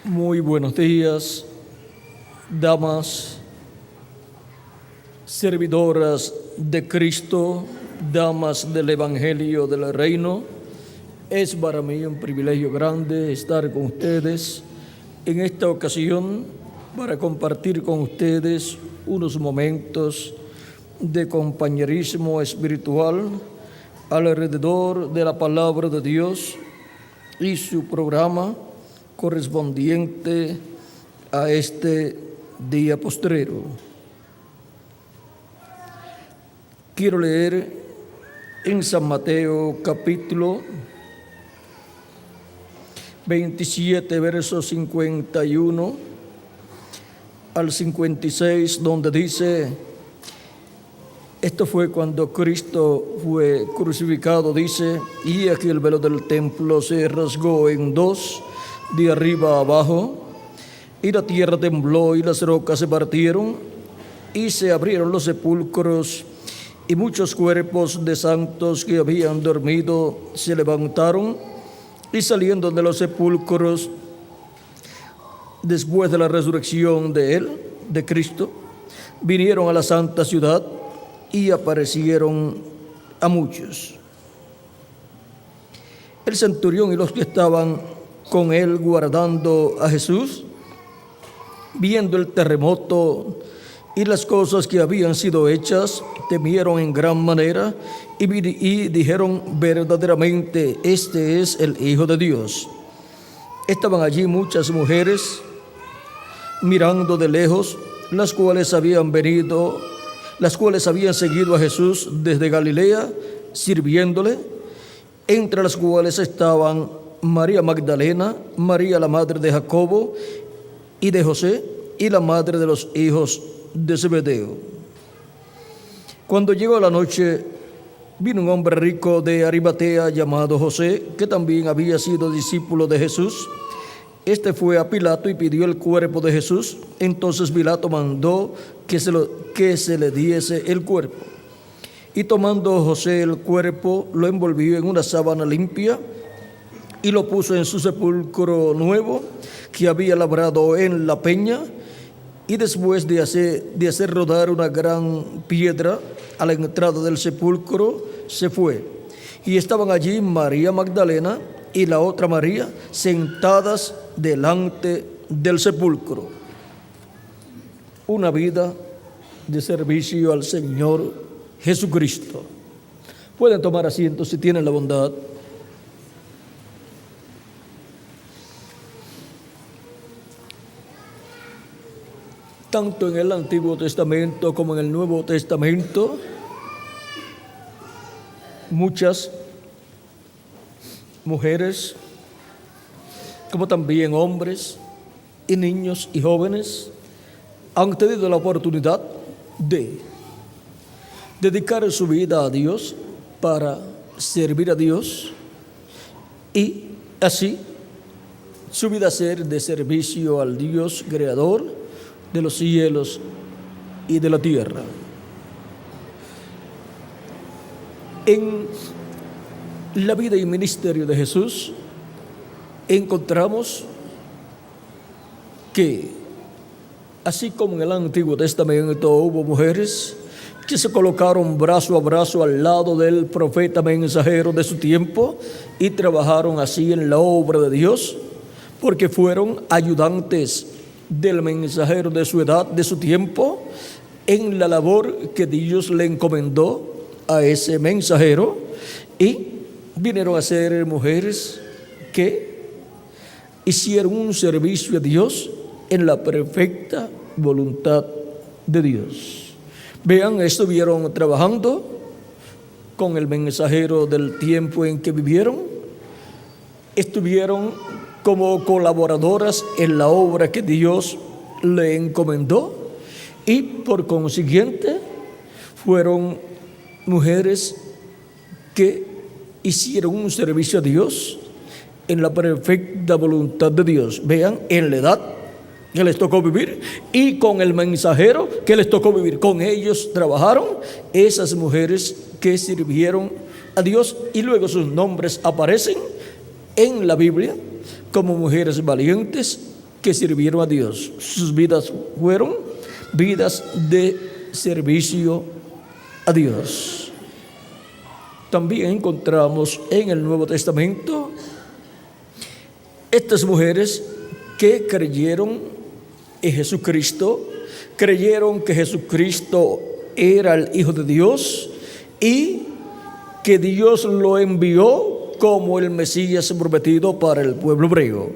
Muy buenos días, damas, servidoras de Cristo, damas del Evangelio del Reino. Es para mí un privilegio grande estar con ustedes en esta ocasión para compartir con ustedes unos momentos de compañerismo espiritual alrededor de la palabra de Dios y su programa correspondiente a este día postrero. Quiero leer en San Mateo capítulo 27, versos 51 al 56, donde dice: esto fue cuando Cristo fue crucificado, dice, y aquí el velo del templo se rasgó en dos, de arriba a abajo, y la tierra tembló y las rocas se partieron, y se abrieron los sepulcros, y muchos cuerpos de santos que habían dormido se levantaron, y saliendo de los sepulcros, después de la resurrección de él, de Cristo, vinieron a la santa ciudad y aparecieron a muchos. El centurión y los que estaban con él guardando a Jesús, viendo el terremoto y las cosas que habían sido hechas, temieron en gran manera y dijeron: verdaderamente este es el Hijo de Dios. Estaban allí muchas mujeres mirando de lejos, las cuales habían seguido a Jesús desde Galilea, sirviéndole, entre las cuales estaban María Magdalena, María la madre de Jacobo y de José, y la madre de los hijos de Zebedeo. Cuando llegó la noche, vino un hombre rico de Arimatea llamado José, que también había sido discípulo de Jesús. Este fue a Pilato y pidió el cuerpo de Jesús. Entonces Pilato mandó que se le diese el cuerpo. Y tomando José el cuerpo, lo envolvió en una sábana limpia y lo puso en su sepulcro nuevo que había labrado en la peña. Y después de hacer rodar una gran piedra a la entrada del sepulcro, se fue. Y estaban allí María Magdalena y la otra María sentadas delante del sepulcro. Una vida de servicio al Señor Jesucristo. Pueden tomar asiento si tienen la bondad. Tanto en el Antiguo Testamento como en el Nuevo Testamento, muchas mujeres, como también hombres y niños y jóvenes, han tenido la oportunidad de dedicar su vida a Dios para servir a Dios y así su vida ser de servicio al Dios creador de los cielos y de la tierra. En la vida y ministerio de Jesús encontramos que, así como en el Antiguo Testamento hubo mujeres que se colocaron brazo a brazo al lado del profeta mensajero de su tiempo y trabajaron así en la obra de Dios, porque fueron ayudantes del mensajero de su edad, de su tiempo, en la labor que Dios le encomendó a ese mensajero, y vinieron a ser mujeres que hicieron un servicio a Dios en la perfecta voluntad de Dios. Vean, estuvieron trabajando con el mensajero del tiempo en que vivieron, estuvieron como colaboradoras en la obra que Dios le encomendó, y por consiguiente fueron mujeres que hicieron un servicio a Dios en la perfecta voluntad de Dios. Vean, en la edad que les tocó vivir y con el mensajero que les tocó vivir, con ellos trabajaron esas mujeres que sirvieron a Dios, y luego sus nombres aparecen en la Biblia como mujeres valientes que sirvieron a Dios. Sus vidas fueron vidas de servicio a Dios. También encontramos en el Nuevo Testamento estas mujeres que creyeron en Jesucristo, creyeron que Jesucristo era el Hijo de Dios y que Dios lo envió como el Mesías prometido para el pueblo hebreo.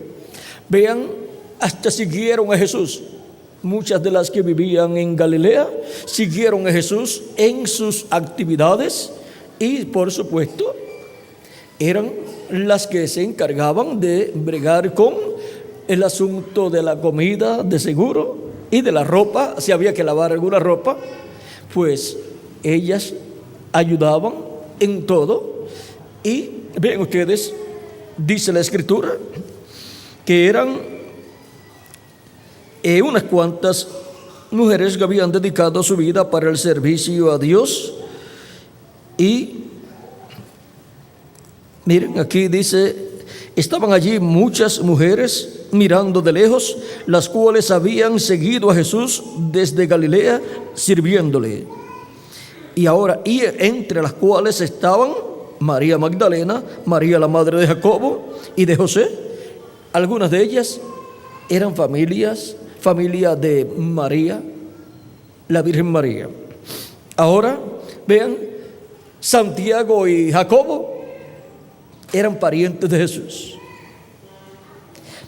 Vean, hasta siguieron a Jesús. Muchas de las que vivían en Galilea siguieron a Jesús en sus actividades y, por supuesto, eran las que se encargaban de bregar con el asunto de la comida, de seguro, y de la ropa. Si había que lavar alguna ropa, pues ellas ayudaban en todo. Y ven ustedes, dice la Escritura, que eran unas cuantas mujeres que habían dedicado su vida para el servicio a Dios. Y miren, aquí dice, estaban allí muchas mujeres mirando de lejos, las cuales habían seguido a Jesús desde Galilea sirviéndole. Y ahora, y entre las cuales estaban María Magdalena, María la madre de Jacobo y de José. Algunas de ellas eran familia de María, la Virgen María. Ahora, vean, Santiago y Jacobo eran parientes de Jesús,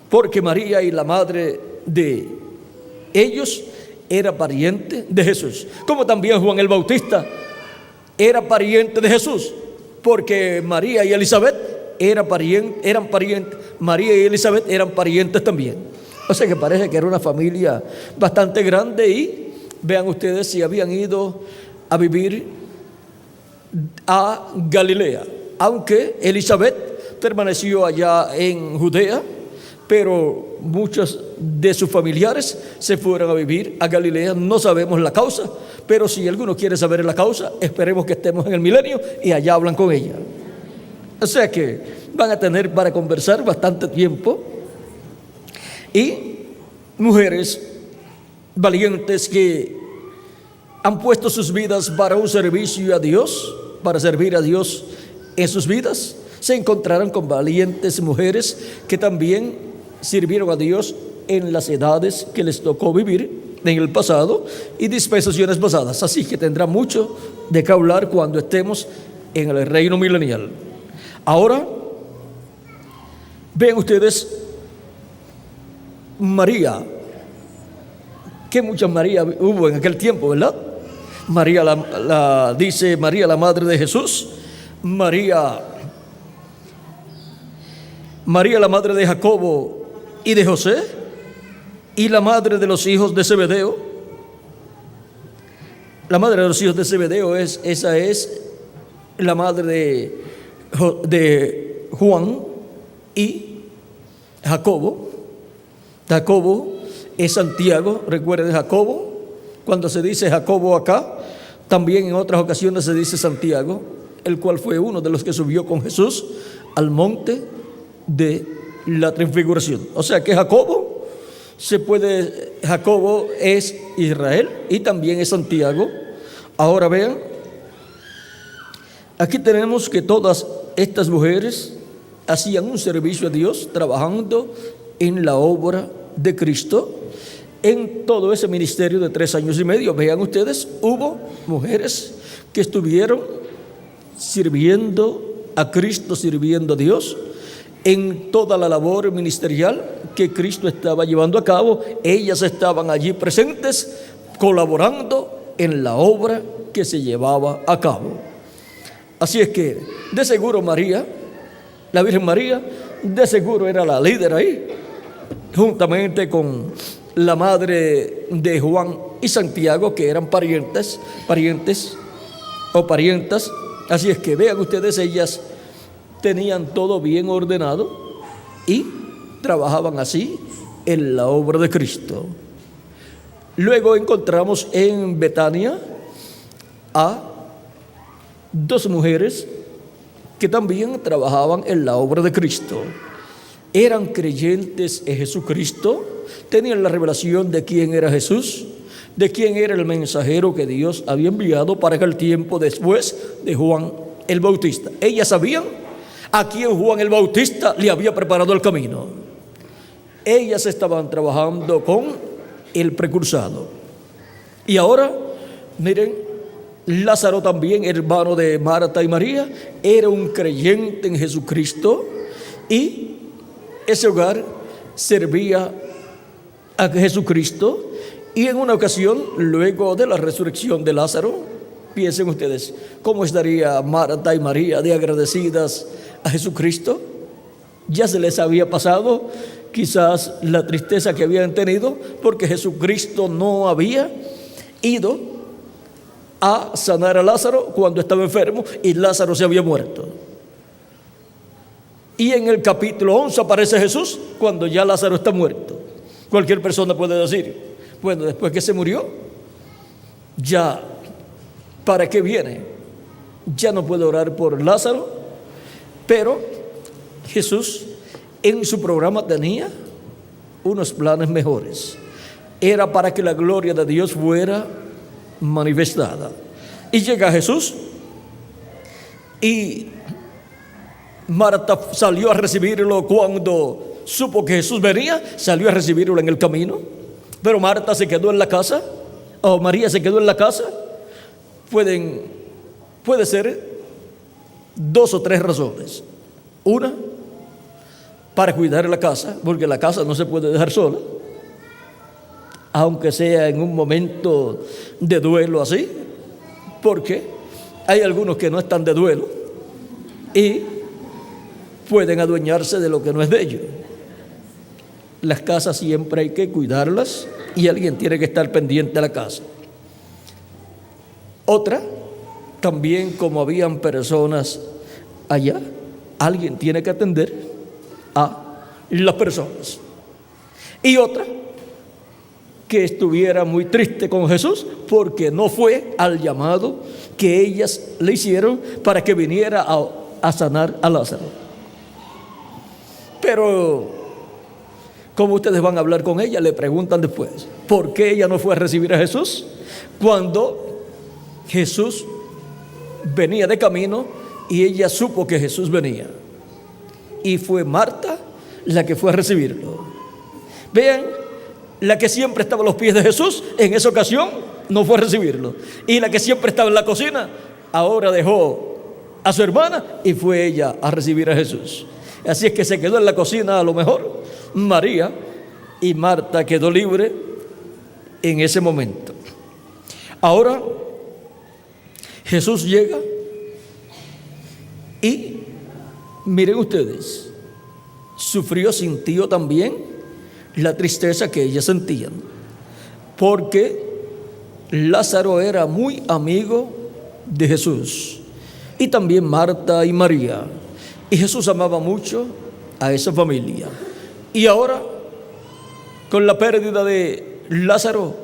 porque María y la madre de ellos era pariente de Jesús, como también Juan el Bautista era pariente de Jesús, porque María y Elizabeth eran parientes. María y Elizabeth eran parientes también. O sea que parece que era una familia bastante grande. Y vean ustedes, si habían ido a vivir a Galilea, aunque Elizabeth permaneció allá en Judea, pero muchos de sus familiares se fueron a vivir a Galilea. No sabemos la causa, pero si alguno quiere saber la causa, esperemos que estemos en el milenio y allá hablan con ella. O sea que van a tener para conversar bastante tiempo. Y mujeres valientes que han puesto sus vidas para un servicio a Dios, para servir a Dios en sus vidas, se encontrarán con valientes mujeres que también sirvieron a Dios en las edades que les tocó vivir en el pasado y dispensaciones pasadas. Así que tendrá mucho de qué hablar cuando estemos en el reino milenial. Ahora, ven ustedes, María, que muchas María hubo en aquel tiempo, ¿verdad? María dice María la madre de Jesús, María la madre de Jacobo y de José, y la madre de los hijos de Zebedeo. La madre de los hijos de Zebedeo es la madre de Juan y Jacobo. Jacobo es Santiago. Recuerden, Jacobo, cuando se dice Jacobo acá, también en otras ocasiones se dice Santiago, el cual fue uno de los que subió con Jesús al monte de la transfiguración. O sea que Jacobo es Israel y también es Santiago. Ahora vean, aquí tenemos que todas estas mujeres hacían un servicio a Dios, trabajando en la obra de Cristo en todo ese ministerio de 3 años y medio. Vean ustedes, hubo mujeres que estuvieron sirviendo a Cristo, sirviendo a Dios en toda la labor ministerial que Cristo estaba llevando a cabo. Ellas estaban allí presentes, colaborando en la obra que se llevaba a cabo. Así es que, de seguro María, la Virgen María, de seguro era la líder ahí, juntamente con la madre de Juan y Santiago, que eran parientes o parientas. Así es que vean ustedes, ellas tenían todo bien ordenado y trabajaban así en la obra de Cristo. Luego encontramos en Betania a 2 mujeres que también trabajaban en la obra de Cristo. Eran creyentes en Jesucristo, tenían la revelación de quién era Jesús, de quién era el mensajero que Dios había enviado para aquel tiempo después de Juan el Bautista. Ellas sabían a quién Juan el Bautista le había preparado el camino. Ellas estaban trabajando con el precursado. Y ahora, miren, Lázaro también, hermano de Marta y María, era un creyente en Jesucristo y ese hogar servía a Jesucristo. Y en una ocasión, luego de la resurrección de Lázaro, piensen ustedes, ¿cómo estaría Marta y María de agradecidas a Jesucristo? Ya se les había pasado quizás la tristeza que habían tenido porque Jesucristo no había ido a sanar a Lázaro cuando estaba enfermo y Lázaro se había muerto. Y en el capítulo 11 aparece Jesús cuando ya Lázaro está muerto. Cualquier persona puede decir, bueno, después que se murió, ya, ¿para qué viene? Ya no puedo orar por Lázaro. Pero Jesús en su programa tenía unos planes mejores. Era para que la gloria de Dios fuera manifestada. Y llega Jesús y Marta salió a recibirlo cuando supo que Jesús venía, salió a recibirlo en el camino. Pero Marta se quedó en la casa, o María se quedó en la casa. Puede ser 2 o 3 razones. Una, para cuidar la casa, porque la casa no se puede dejar sola, aunque sea en un momento de duelo así, porque hay algunos que no están de duelo y pueden adueñarse de lo que no es de ellos. Las casas siempre hay que cuidarlas y alguien tiene que estar pendiente de la casa. Otra, también como habían personas allá, alguien tiene que atender a las personas. Y otra, que estuviera muy triste con Jesús porque no fue al llamado que ellas le hicieron para que viniera a sanar a Lázaro. Pero como ustedes van a hablar con ella, le preguntan después, ¿por qué ella no fue a recibir a Jesús cuando Jesús venía de camino y ella supo que Jesús venía? Y fue Marta la que fue a recibirlo. Vean, la que siempre estaba a los pies de Jesús, en esa ocasión no fue a recibirlo. Y la que siempre estaba en la cocina, ahora dejó a su hermana y fue ella a recibir a Jesús. Así es que se quedó en la cocina a lo mejor María, y Marta quedó libre en ese momento. Ahora Jesús llega y miren ustedes, sintió también la tristeza que ellas sentían, porque Lázaro era muy amigo de Jesús, y también Marta y María, y Jesús amaba mucho a esa familia. Y ahora, con la pérdida de Lázaro,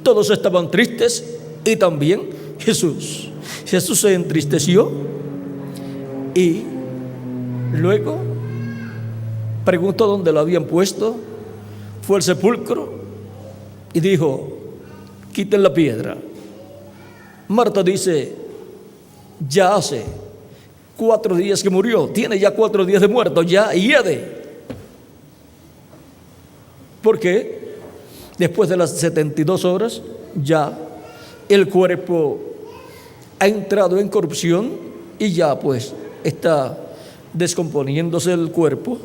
todos estaban tristes, y también Jesús. Jesús se entristeció y luego preguntó dónde lo habían puesto. Fue al sepulcro y dijo, quiten la piedra. Marta dice, ya hace 4 días que murió, tiene ya 4 días de muerto, ya hiede. Porque después de las 72 horas ya el cuerpo ha entrado en corrupción y ya pues está descomponiéndose el cuerpo.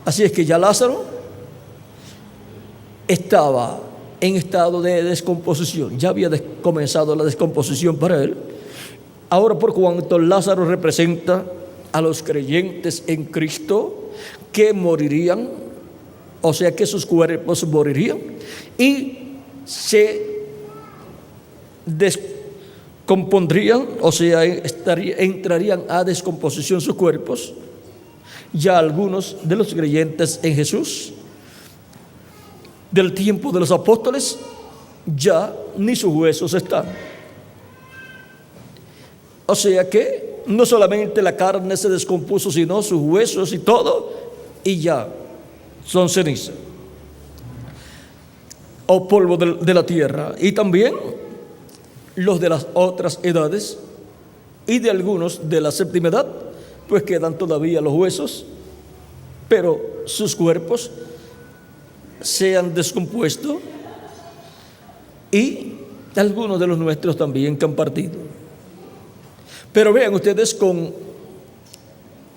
Así es que ya Lázaro estaba en estado de descomposición, ya había comenzado la descomposición para él. Ahora, por cuanto Lázaro representa a los creyentes en Cristo que morirían, o sea que sus cuerpos morirían y se descompondrían, o sea, entrarían a descomposición sus cuerpos. Ya algunos de los creyentes en Jesús del tiempo de los apóstoles, ya ni sus huesos están. O sea que no solamente la carne se descompuso, sino sus huesos y todo, y ya son ceniza. o polvo de la tierra, y también los de las otras edades, y de algunos de la séptima edad, pues quedan todavía los huesos, pero sus cuerpos se han descompuesto, y algunos de los nuestros también que han partido. Pero vean ustedes, con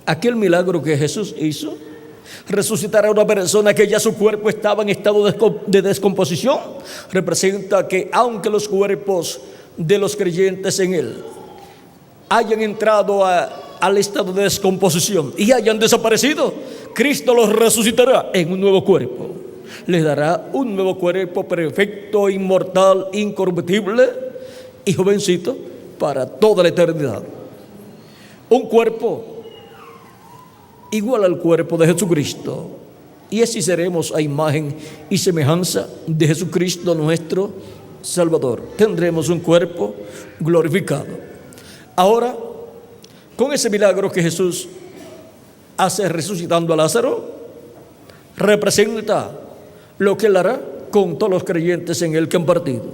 aquel milagro que Jesús hizo, resucitar a una persona que ya su cuerpo estaba en estado de descomposición, representa que aunque los cuerpos de los creyentes en Él hayan entrado al estado de descomposición y hayan desaparecido, Cristo los resucitará en un nuevo cuerpo. Les dará un nuevo cuerpo perfecto, inmortal, incorruptible y jovencito para toda la eternidad. Un cuerpo igual al cuerpo de Jesucristo. Y así seremos a imagen y semejanza de Jesucristo nuestro Salvador. Tendremos un cuerpo glorificado. Ahora, con ese milagro que Jesús hace resucitando a Lázaro, representa lo que Él hará con todos los creyentes en Él que han partido.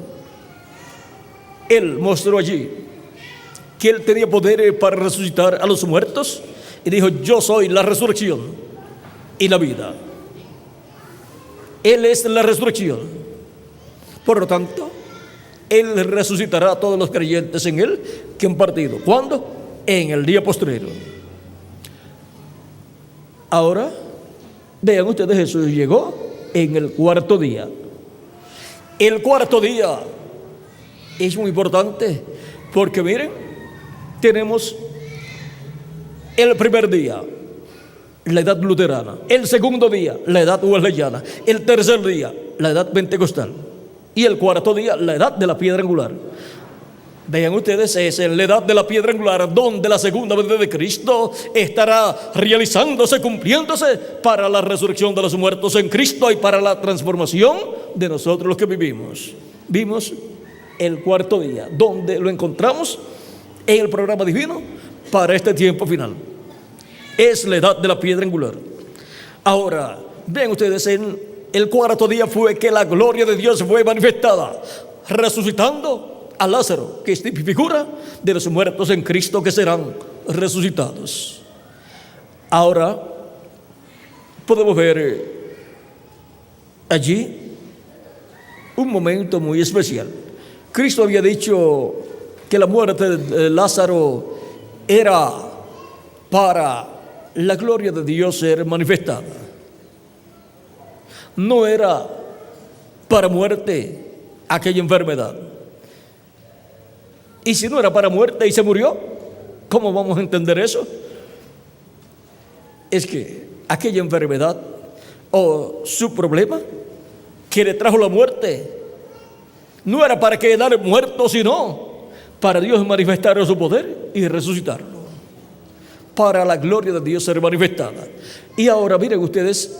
Él mostró allí que Él tenía poder para resucitar a los muertos y dijo: yo soy la resurrección y la vida. Él es la resurrección. Por lo tanto, Él resucitará a todos los creyentes en Él que han partido. ¿Cuándo? En el día postrero. Ahora, vean ustedes, Jesús llegó en el cuarto día. El cuarto día es muy importante porque miren, tenemos el primer día, la edad luterana; el segundo día, la edad wesleyana; el tercer día, la edad pentecostal; y el cuarto día, la edad de la piedra angular. Vean ustedes, es en la edad de la piedra angular donde la segunda venida de Cristo estará realizándose, cumpliéndose, para la resurrección de los muertos en Cristo y para la transformación de nosotros los que vivimos. Vimos el cuarto día, donde lo encontramos en el programa divino para este tiempo final. Es la edad de la piedra angular. Ahora, vean ustedes, en el cuarto día fue que la gloria de Dios fue manifestada, resucitando a Lázaro, que es figura de los muertos en Cristo que serán resucitados. Ahora podemos ver allí un momento muy especial. Cristo había dicho que la muerte de Lázaro era para la gloria de Dios ser manifestada. No era para muerte aquella enfermedad. Y si no era para muerte y se murió, ¿cómo vamos a entender eso? Es que aquella enfermedad o su problema que le trajo la muerte no era para quedar muerto, sino para Dios manifestar su poder y resucitarlo, para la gloria de Dios ser manifestada. Y ahora miren ustedes,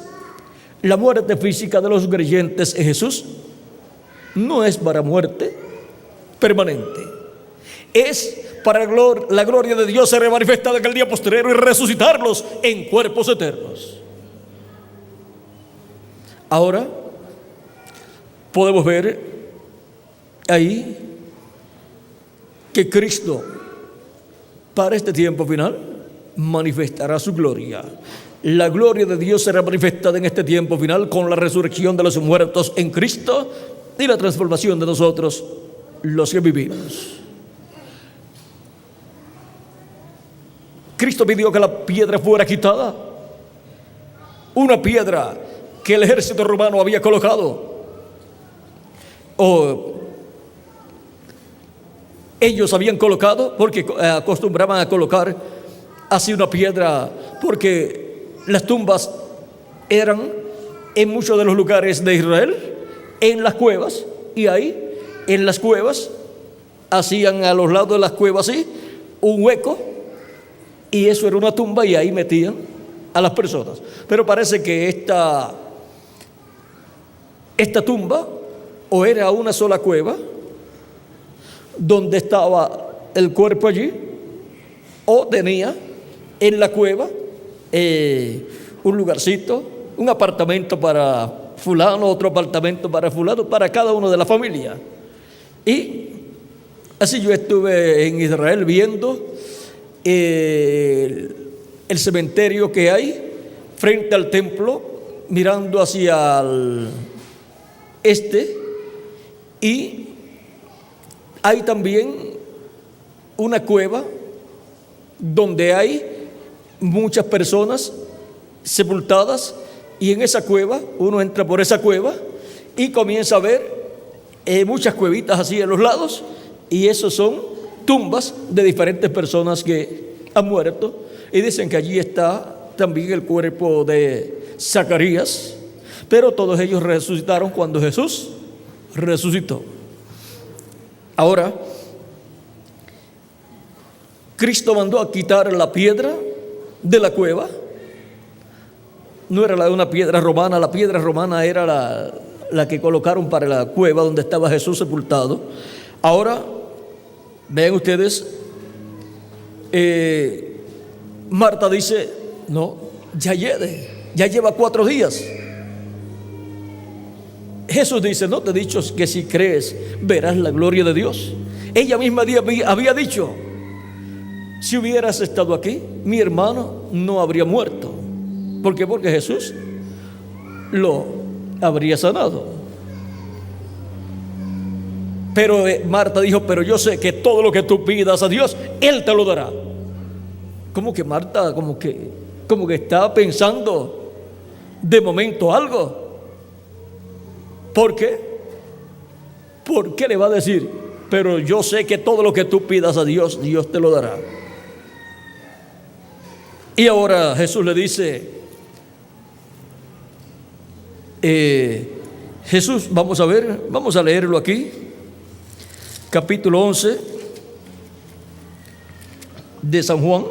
la muerte física de los creyentes en Jesús no es para muerte permanente. Es para la gloria de Dios ser manifestada en el día postrero y resucitarlos en cuerpos eternos. Ahora podemos ver ahí que Cristo para este tiempo final manifestará su gloria. La gloria de Dios será manifestada en este tiempo final con la resurrección de los muertos en Cristo y la transformación de nosotros los que vivimos. Cristo pidió que la piedra fuera quitada, una piedra que el ejército romano había colocado, o ellos habían colocado, porque acostumbraban a colocar así una piedra, porque las tumbas eran en muchos de los lugares de Israel en las cuevas, y ahí en las cuevas hacían a los lados de las cuevas así un hueco, y eso era una tumba, y ahí metían a las personas. Pero parece que esta tumba o era una sola cueva donde estaba el cuerpo allí, o tenía en la cueva un lugarcito, un apartamento para fulano, otro apartamento para fulano, para cada uno de la familia. Y así yo estuve en Israel viendo el cementerio que hay frente al templo, mirando hacia el este, y hay también una cueva donde hay muchas personas sepultadas, y en esa cueva uno entra por esa cueva y comienza a ver muchas cuevitas así a los lados, y esos son tumbas de diferentes personas que han muerto, y dicen que allí está también el cuerpo de Zacarías, pero todos ellos resucitaron cuando Jesús resucitó. Ahora, Cristo mandó a quitar la piedra de la cueva. No era una piedra romana, la piedra romana era la que colocaron para la cueva donde estaba Jesús sepultado. Ahora, vean ustedes, Marta dice, no, ya lleva 4 días. Jesús dice, no te he dicho que si crees verás la gloria de Dios. Ella misma había dicho, si hubieras estado aquí, mi hermano no habría muerto. ¿Por qué? Porque Jesús lo habría sanado. Pero Marta dijo, pero yo sé que todo lo que tú pidas a Dios, Él te lo dará. Como que Marta, como que estaba pensando de momento algo. ¿Por qué? ¿Por qué le va a decir, pero yo sé que todo lo que tú pidas a Dios, Dios te lo dará? Y ahora Jesús le dice, Jesús, vamos a leerlo aquí, capítulo 11 de San Juan,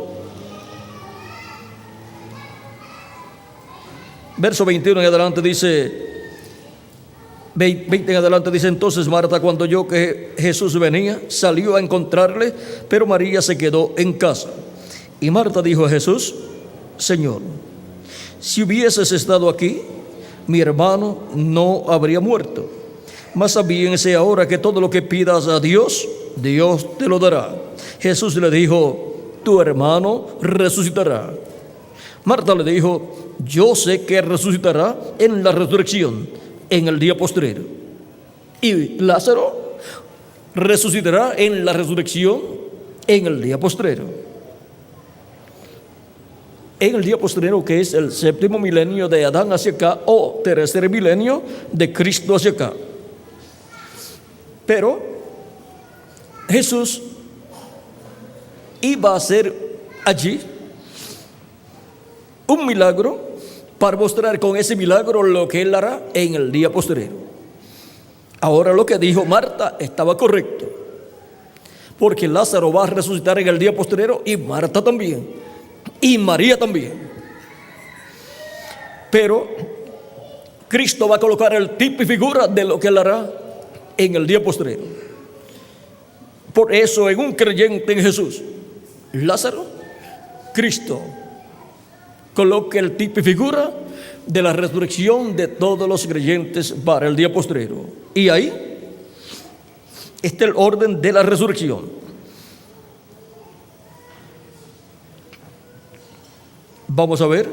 verso 21 en adelante dice, 20 en adelante dice, entonces Marta, cuando oyó que Jesús venía, salió a encontrarle, pero María se quedó en casa. Y Marta dijo a Jesús, Señor, si hubieses estado aquí, mi hermano no habría muerto. Mas también sé ahora que todo lo que pidas a Dios, Dios te lo dará. Jesús le dijo, tu hermano resucitará. Marta le dijo, yo sé que resucitará en la resurrección, en el día postrero. Y Lázaro resucitará en la resurrección, en el día postrero. En el día postrero, que es el 7º milenio de Adán hacia acá, o tercer milenio de Cristo hacia acá. Pero Jesús iba a hacer allí un milagro para mostrar con ese milagro lo que Él hará en el día postrero. Ahora lo que dijo Marta estaba correcto, porque Lázaro va a resucitar en el día postrero, y Marta también, y María también. Pero Cristo va a colocar el tipo y figura de lo que Él hará en el día postrero. Por eso en un creyente en Jesús, Lázaro, Cristo coloca el tipo y figura de la resurrección de todos los creyentes para el día postrero. Y ahí está el orden de la resurrección. Vamos a ver.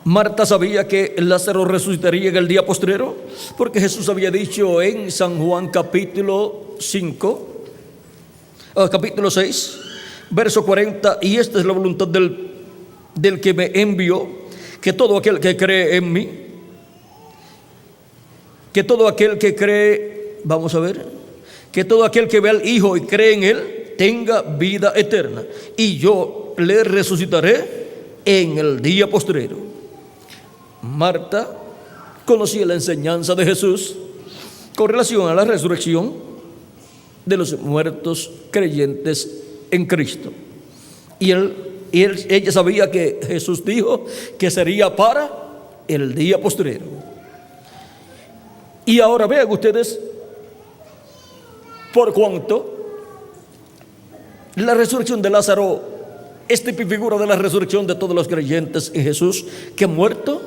Marta sabía que Lázaro resucitaría en el día postrero, porque Jesús había dicho en San Juan capítulo 6, verso 40, y esta es la voluntad del que me envió, que todo aquel que cree en mí, que todo aquel que cree, que todo aquel que ve al Hijo y cree en Él, tenga vida eterna, y yo le resucitaré en el día postrero. Marta conocía la enseñanza de Jesús con relación a la resurrección de los muertos creyentes en Cristo. Y ella sabía que Jesús dijo que sería para el día postrero. Y ahora vean ustedes por cuanto la resurrección de Lázaro es figura de la resurrección de todos los creyentes en Jesús que ha muerto.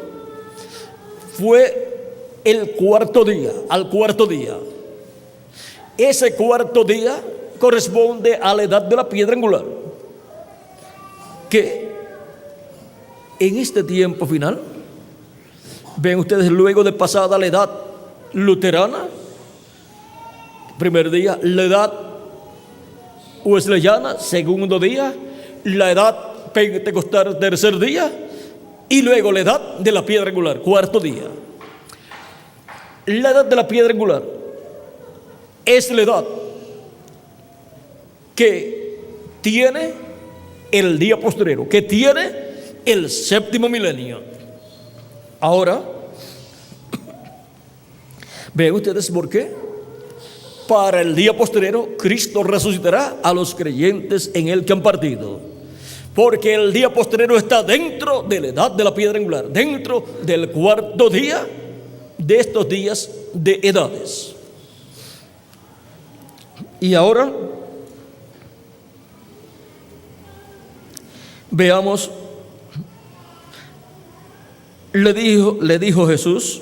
Fue el cuarto día, al cuarto día. Ese cuarto día corresponde a la edad de la piedra angular, que en este tiempo final, ven ustedes, luego de pasada la edad luterana, primer día, la edad wesleyana, segundo día, la edad pentecostal, tercer día, y luego la edad de la piedra angular, cuarto día. La edad de la piedra angular es la edad que tiene el día postrero, que tiene el séptimo milenio. Ahora, ven ustedes por qué. Para el día postrero, Cristo resucitará a los creyentes en Él que han partido. Porque el día postrero está dentro de la edad de la piedra angular, dentro del cuarto día de estos días de edades. Y ahora veamos, le dijo Jesús: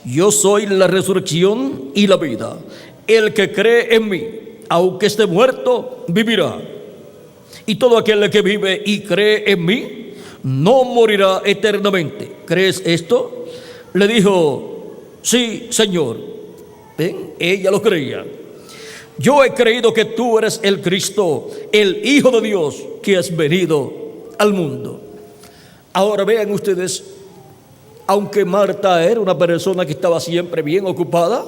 yo soy la resurrección y la vida. El que cree en mí, aunque esté muerto, vivirá. Y todo aquel que vive y cree en mí, no morirá eternamente. ¿Crees esto? Le dijo: sí, Señor. ¿Ven? Ella lo creía. Yo he creído que tú eres el Cristo, el Hijo de Dios, que has venido al mundo. Ahora vean ustedes, aunque Marta era una persona que estaba siempre bien ocupada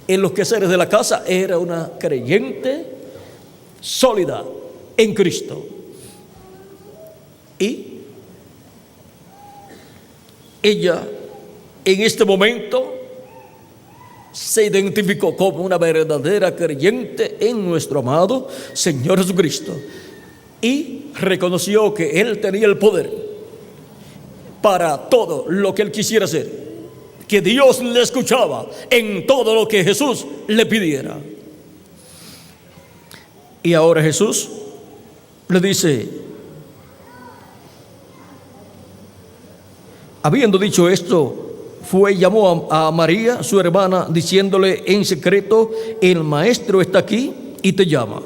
en los quehaceres de la casa, era una creyente sólida en Cristo. Y ella en este momento se identificó como una verdadera creyente en nuestro amado Señor Jesucristo y reconoció que Él tenía el poder para todo lo que Él quisiera hacer, que Dios le escuchaba en todo lo que Jesús le pidiera. Y ahora Jesús le dice, habiendo dicho esto, fue y llamó a María, su hermana, diciéndole en secreto: el maestro está aquí y te llama.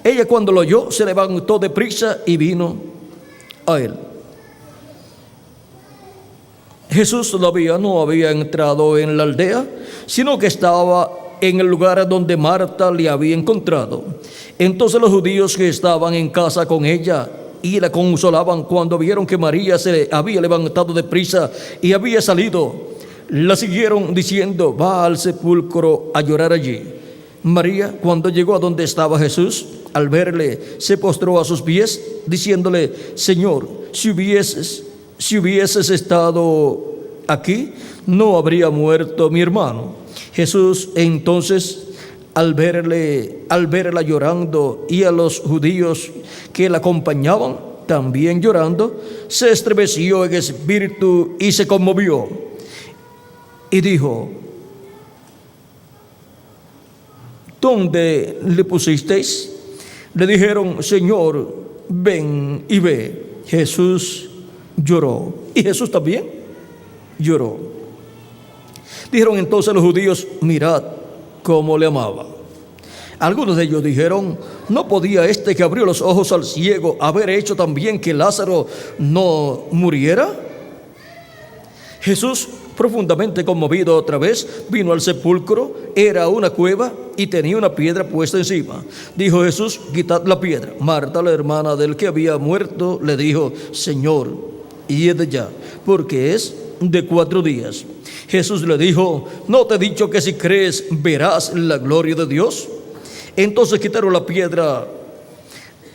Ella, cuando lo oyó, se levantó deprisa y vino a él. Jesús todavía no había entrado en la aldea, sino que estaba en el lugar donde Marta le había encontrado. Entonces los judíos que estaban en casa con ella y la consolaban, cuando vieron que María se había levantado deprisa y había salido, la siguieron diciendo: va al sepulcro a llorar allí. María, cuando llegó a donde estaba Jesús, al verle, se postró a sus pies, diciéndole: Señor, si hubieses estado aquí, no habría muerto mi hermano. Jesús entonces, al verla llorando, y a los judíos que la acompañaban también llorando, se estremeció en espíritu y se conmovió, y dijo: ¿dónde le pusisteis? Le dijeron: Señor, ven y ve. Jesús lloró, y Jesús también lloró. Dijeron entonces los judíos: mirad cómo le amaba. Algunos de ellos dijeron: ¿no podía este que abrió los ojos al ciego haber hecho también que Lázaro no muriera? Jesús, profundamente conmovido otra vez, vino al sepulcro. Era una cueva y tenía una piedra puesta encima. Dijo Jesús: quitad la piedra. Marta, la hermana del que había muerto, le dijo: Señor, id ya, porque es de 4 días. Jesús le dijo: ¿no te he dicho que si crees verás la gloria de Dios? Entonces quitaron la piedra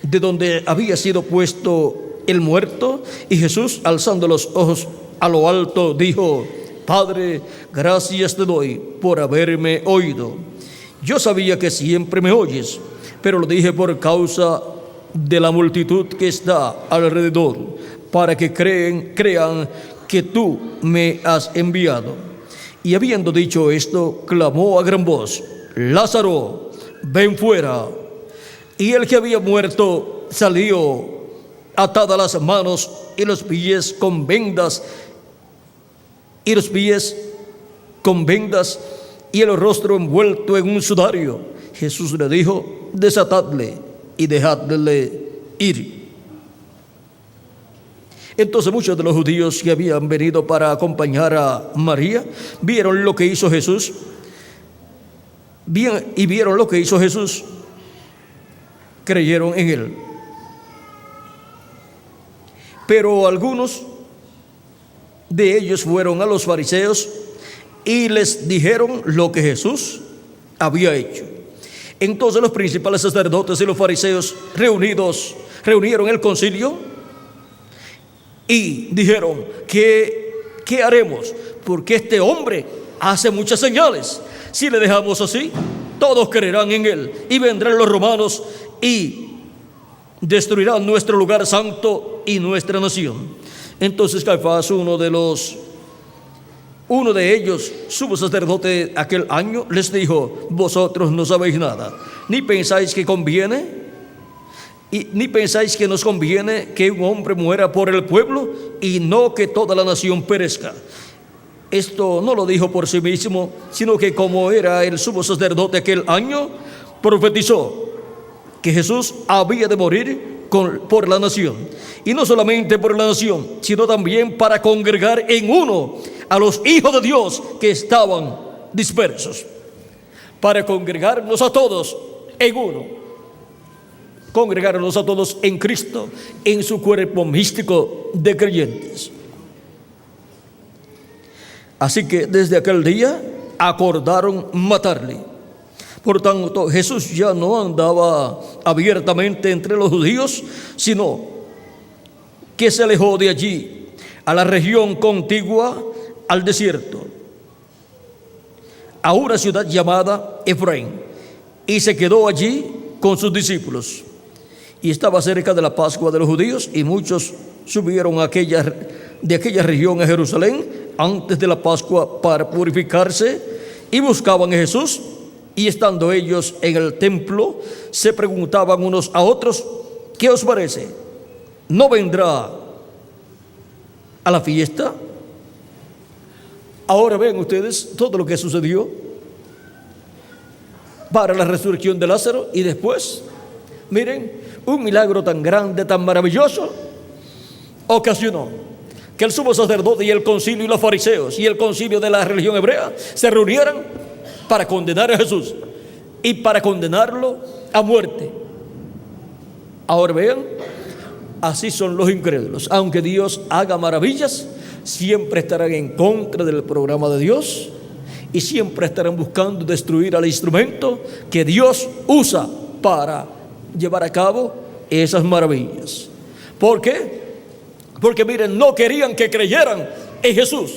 de donde había sido puesto el muerto, y Jesús, alzando los ojos a lo alto, dijo: Padre, gracias te doy por haberme oído. Yo sabía que siempre me oyes, pero lo dije por causa de la multitud que está alrededor, para que crean que tú me has enviado. Y habiendo dicho esto, clamó a gran voz: Lázaro, ven fuera. Y el que había muerto salió atada las manos y los pies con vendas, y el rostro envuelto en un sudario. Jesús le dijo: desatadle y dejadle ir. Entonces muchos de los judíos que habían venido para acompañar a María vieron lo que hizo Jesús. Vieron lo que hizo Jesús, creyeron en él. Pero algunos de ellos fueron a los fariseos y les dijeron lo que Jesús había hecho. Entonces los principales sacerdotes y los fariseos reunieron el concilio y dijeron: ¿qué haremos? Porque este hombre hace muchas señales. Si le dejamos así, todos creerán en él, y vendrán los romanos y destruirán nuestro lugar santo y nuestra nación. Entonces Caifás, uno de ellos, sumo sacerdote aquel año, les dijo: vosotros no sabéis nada, ni pensáis que nos conviene que un hombre muera por el pueblo y no que toda la nación perezca. Esto no lo dijo por sí mismo, sino que como era el sumo sacerdote aquel año, profetizó que Jesús había de morir por la nación. Y no solamente por la nación, sino también para congregar en uno a los hijos de Dios que estaban dispersos. Para congregarnos a todos en uno. Congregarnos a todos en Cristo, en su cuerpo místico de creyentes. Así que desde aquel día acordaron matarle. Por tanto, Jesús ya no andaba abiertamente entre los judíos, sino que se alejó de allí a la región contigua al desierto, a una ciudad llamada Efraín, y se quedó allí con sus discípulos. Y estaba cerca de la Pascua de los judíos, y muchos subieron de aquella región a Jerusalén antes de la Pascua para purificarse, y buscaban a Jesús. Y estando ellos en el templo, se preguntaban unos a otros: ¿qué os parece? ¿No vendrá a la fiesta? Ahora ven ustedes todo lo que sucedió para la resurrección de Lázaro, y después, miren, un milagro tan grande, tan maravilloso, ocasionó que el sumo sacerdote y el concilio y los fariseos y el concilio de la religión hebrea se reunieran para condenar a Jesús y para condenarlo a muerte. Ahora vean, así son los incrédulos. Aunque Dios haga maravillas, siempre estarán en contra del programa de Dios y siempre estarán buscando destruir al instrumento que Dios usa para llevar a cabo esas maravillas. ¿Por qué? Porque miren, no querían que creyeran en Jesús.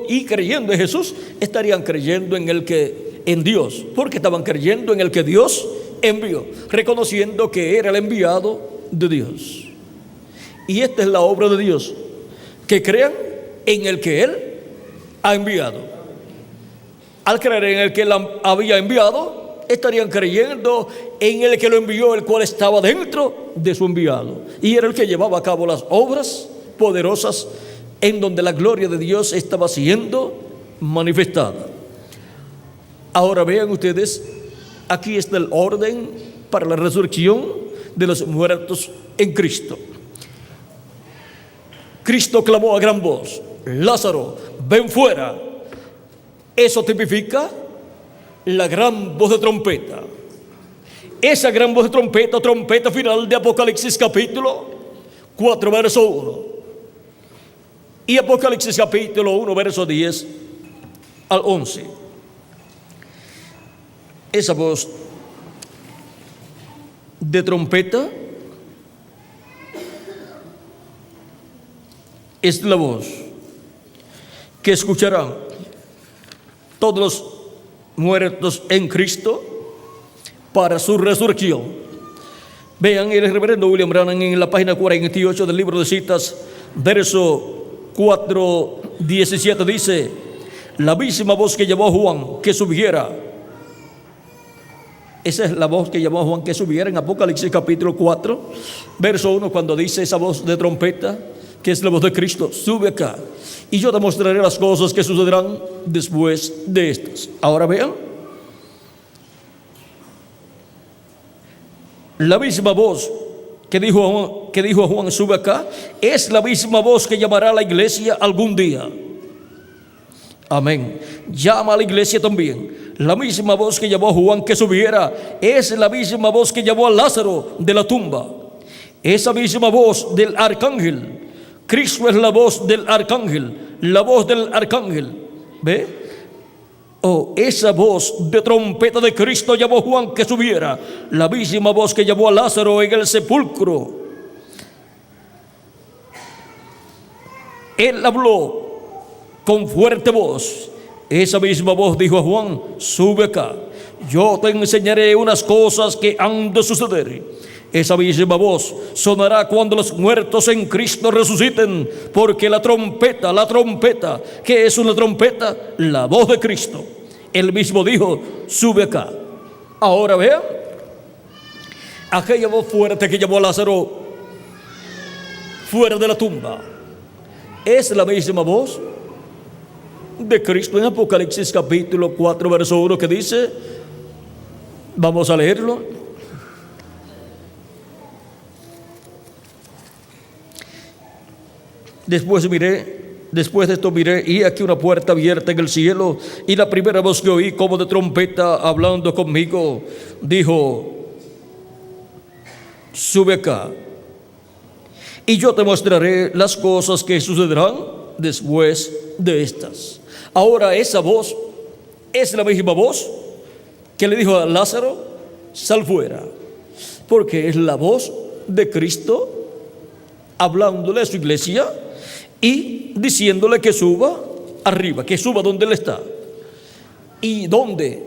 Y creyendo en Jesús, estarían creyendo en Dios, porque estaban creyendo en el que Dios envió, reconociendo que era el enviado de Dios. Y esta es la obra de Dios, que crean en el que Él ha enviado. Al creer en el que Él había enviado, estarían creyendo en el que lo envió, el cual estaba dentro de su enviado, y era el que llevaba a cabo las obras poderosas en donde la gloria de Dios estaba siendo manifestada. Ahora vean ustedes, aquí está el orden para la resurrección de los muertos en Cristo. Cristo clamó a gran voz: Lázaro, ven fuera. Eso tipifica la gran voz de trompeta. Esa gran voz de trompeta, trompeta final de Apocalipsis capítulo 4, verso 1. Y Apocalipsis capítulo 1, verso 10 al 11. Esa voz de trompeta es la voz que escucharán todos los muertos en Cristo para su resurrección. Vean el reverendo William Branham en la página 48 del libro de citas, verso 4:17 dice: la misma voz que llevó a Juan que subiera Esa es la voz que llamó a Juan que subiera en Apocalipsis capítulo 4, verso 1, cuando dice esa voz de trompeta, que es la voz de Cristo: sube acá y yo te mostraré las cosas que sucederán después de estas. Ahora vean, la misma voz que dijo a Juan, sube acá, es la misma voz que llamará a la iglesia algún día. Amén. Llama a la iglesia también. La misma voz que llamó a Juan que subiera es la misma voz que llamó a Lázaro de la tumba. Esa misma voz del arcángel. Cristo es la voz del arcángel. La voz del arcángel. ¿Ve? Esa voz de trompeta de Cristo llamó a Juan que subiera. La misma voz que llamó a Lázaro en el sepulcro. Él habló con fuerte voz. Esa misma voz dijo a Juan: sube acá, yo te enseñaré unas cosas que han de suceder. Esa misma voz sonará cuando los muertos en Cristo resuciten, porque la trompeta, ¿qué es una trompeta? La voz de Cristo. Él mismo dijo: sube acá. Ahora vean, aquella voz fuerte que llamó a Lázaro fuera de la tumba es la misma voz de Cristo en Apocalipsis capítulo 4, verso 1, que dice, vamos a leerlo: después de esto miré, y aquí una puerta abierta en el cielo, y la primera voz que oí como de trompeta hablando conmigo dijo: sube acá y yo te mostraré las cosas que sucederán después de estas. Ahora esa voz es la misma voz que le dijo a Lázaro: sal fuera, porque es la voz de Cristo hablándole a su iglesia y diciéndole que suba arriba, que suba donde Él está. ¿Y dónde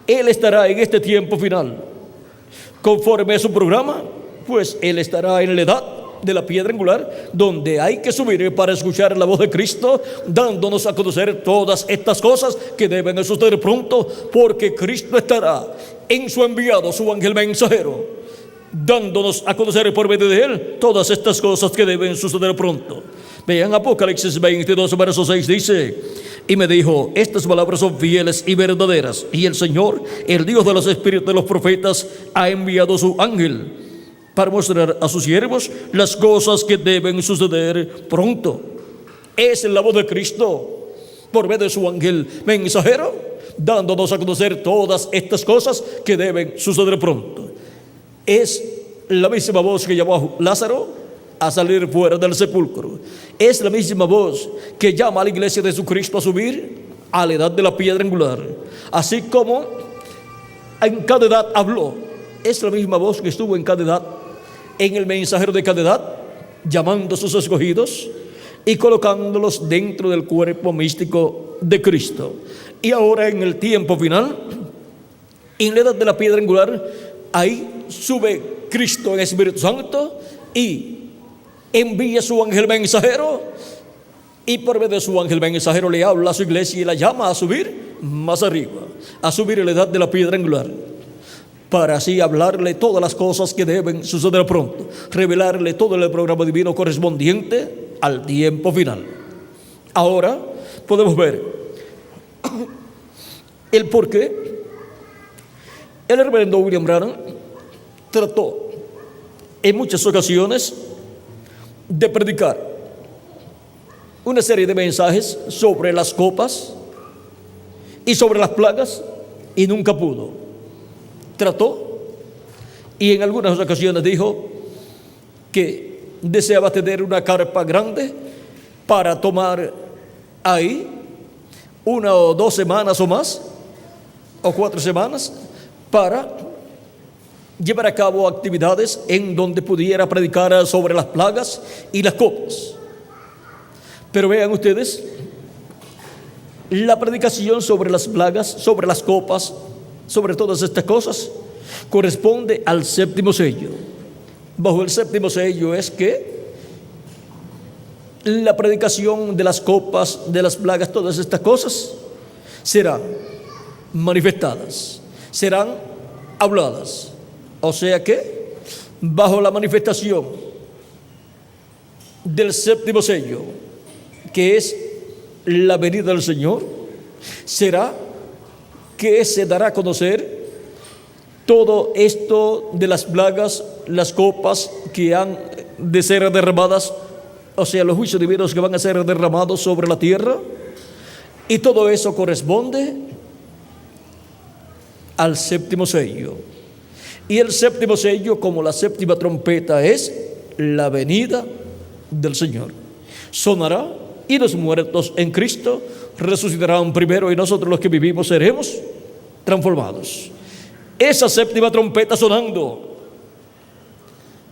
Él estará en este tiempo final? Conforme a su programa, pues Él estará en la edad de la piedra angular, donde hay que subir para escuchar la voz de Cristo, dándonos a conocer todas estas cosas que deben suceder pronto, porque Cristo estará en su enviado, su ángel mensajero, dándonos a conocer por medio de Él todas estas cosas que deben suceder pronto. Vean Apocalipsis 22, verso 6, dice: y me dijo, estas palabras son fieles y verdaderas, y el Señor, el Dios de los espíritus de los profetas, ha enviado su ángel para mostrar a sus siervos las cosas que deben suceder pronto. Es la voz de Cristo por medio de su ángel mensajero, dándonos a conocer todas estas cosas que deben suceder pronto. Es la misma voz que llamó a Lázaro a salir fuera del sepulcro. Es la misma voz que llama a la iglesia de Jesucristo a subir a la edad de la piedra angular. Así como en cada edad habló, es la misma voz que estuvo en cada edad, en el mensajero de cada edad, llamando a sus escogidos y colocándolos dentro del cuerpo místico de Cristo. Y ahora en el tiempo final, en la edad de la piedra angular, ahí sube Cristo en Espíritu Santo y envía su ángel mensajero, y por medio de su ángel mensajero le habla a su iglesia y la llama a subir más arriba, a subir en la edad de la piedra angular, para así hablarle todas las cosas que deben suceder pronto, revelarle todo el programa divino correspondiente al tiempo final. Ahora podemos ver el por qué el reverendo William Branham trató en muchas ocasiones de predicar una serie de mensajes sobre las copas y sobre las plagas, y nunca pudo. Trató, y en algunas ocasiones dijo que deseaba tener una carpa grande para tomar ahí 1 o 2 semanas o más, o 4 semanas, para llevar a cabo actividades en donde pudiera predicar sobre las plagas y las copas. Pero vean ustedes, la predicación sobre las plagas, sobre las copas, sobre todas estas cosas, corresponde al séptimo sello. Bajo el séptimo sello es que la predicación de las copas, de las plagas, todas estas cosas serán manifestadas, serán habladas. O sea que, bajo la manifestación del séptimo sello, que es la venida del Señor, será que se dará a conocer todo esto de las plagas, las copas que han de ser derramadas, o sea, los juicios divinos que van a ser derramados sobre la tierra, y todo eso corresponde al séptimo sello. Y el séptimo sello, como la séptima trompeta, es la venida del Señor. Sonará y los muertos en Cristo resucitarán primero, y nosotros los que vivimos seremos transformados. Esa séptima trompeta sonando,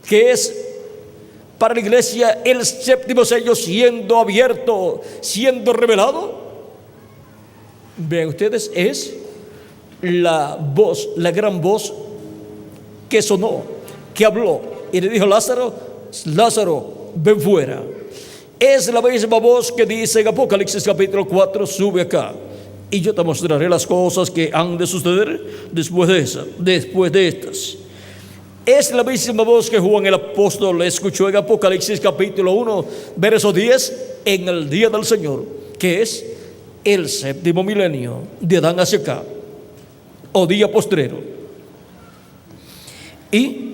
que es para la iglesia el séptimo sello siendo abierto, siendo revelado, vean ustedes, es la voz, la gran voz que sonó, que habló y le dijo: Lázaro, Lázaro, ven fuera. Es la misma voz que dice en Apocalipsis capítulo 4: sube acá y yo te mostraré las cosas que han de suceder después de estas. Es la misma voz que Juan el apóstol escuchó en Apocalipsis capítulo 1, verso 10, en el día del Señor, que es el séptimo milenio, de Adán hacia acá, o día postrero. Y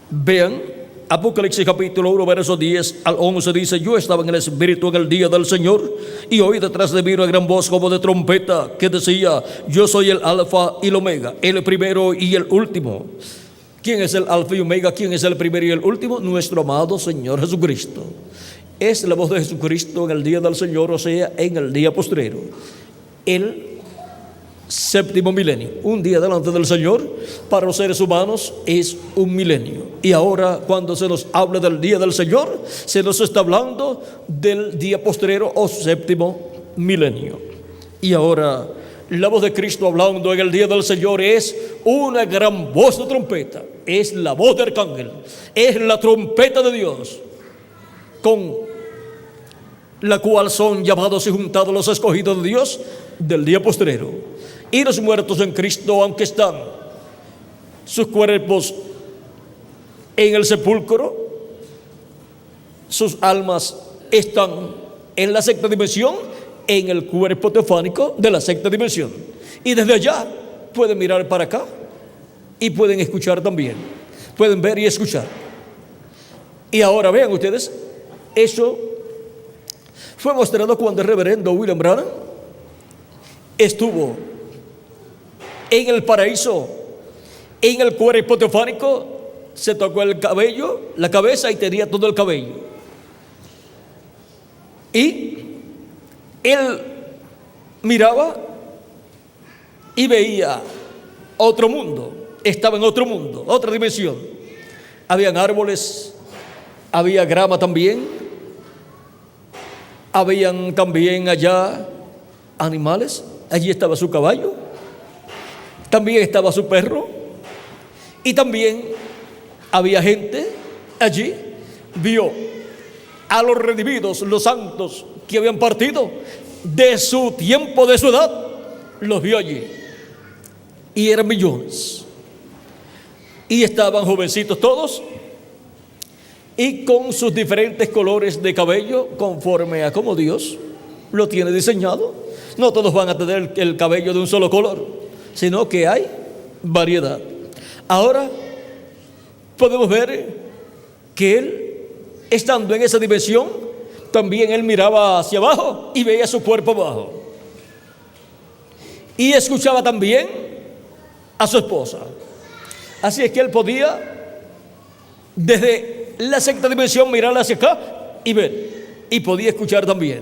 vean, Apocalipsis capítulo 1, verso 10 al 11 dice: yo estaba en el Espíritu en el día del Señor, y oí detrás de mí una gran voz como de trompeta, que decía: yo soy el Alfa y el Omega, el primero y el último. ¿Quién es el Alfa y Omega? ¿Quién es el primero y el último? Nuestro amado Señor Jesucristo. Es la voz de Jesucristo en el día del Señor, o sea, en el día postrero, el séptimo milenio. Un día delante del Señor para los seres humanos es un milenio. Y ahora, cuando se nos habla del día del Señor, se nos está hablando del día postrero o séptimo milenio. Y ahora, la voz de Cristo hablando en el día del Señor es una gran voz de trompeta. Es la voz del arcángel, es la trompeta de Dios, con la cual son llamados y juntados los escogidos de Dios del día postrero. Y los muertos en Cristo, aunque están sus cuerpos en el sepulcro, sus almas están en la sexta dimensión, en el cuerpo teofánico de la sexta dimensión. Y desde allá pueden mirar para acá y pueden escuchar también. Pueden ver y escuchar. Y ahora vean ustedes, eso fue mostrado cuando el reverendo William Branham estuvo en el paraíso, en el cuerpo teofánico. Se tocó el cabello, la cabeza, y tenía todo el cabello. Y él miraba y veía otro mundo. Estaba en otro mundo, otra dimensión. Habían árboles, había grama también, habían también allá animales. Allí estaba su caballo, también estaba su perro, y también había gente allí. Vio a los redimidos, los santos que habían partido de su tiempo, de su edad, los vio allí, y eran millones, y estaban jovencitos todos, y con sus diferentes colores de cabello, conforme a como Dios lo tiene diseñado. No todos van a tener el cabello de un solo color, sino que hay variedad. Ahora podemos ver que él, estando en esa dimensión, también él miraba hacia abajo y veía su cuerpo abajo, y escuchaba también a su esposa. Así es que él podía desde la sexta dimensión mirar hacia acá y ver, y podía escuchar también.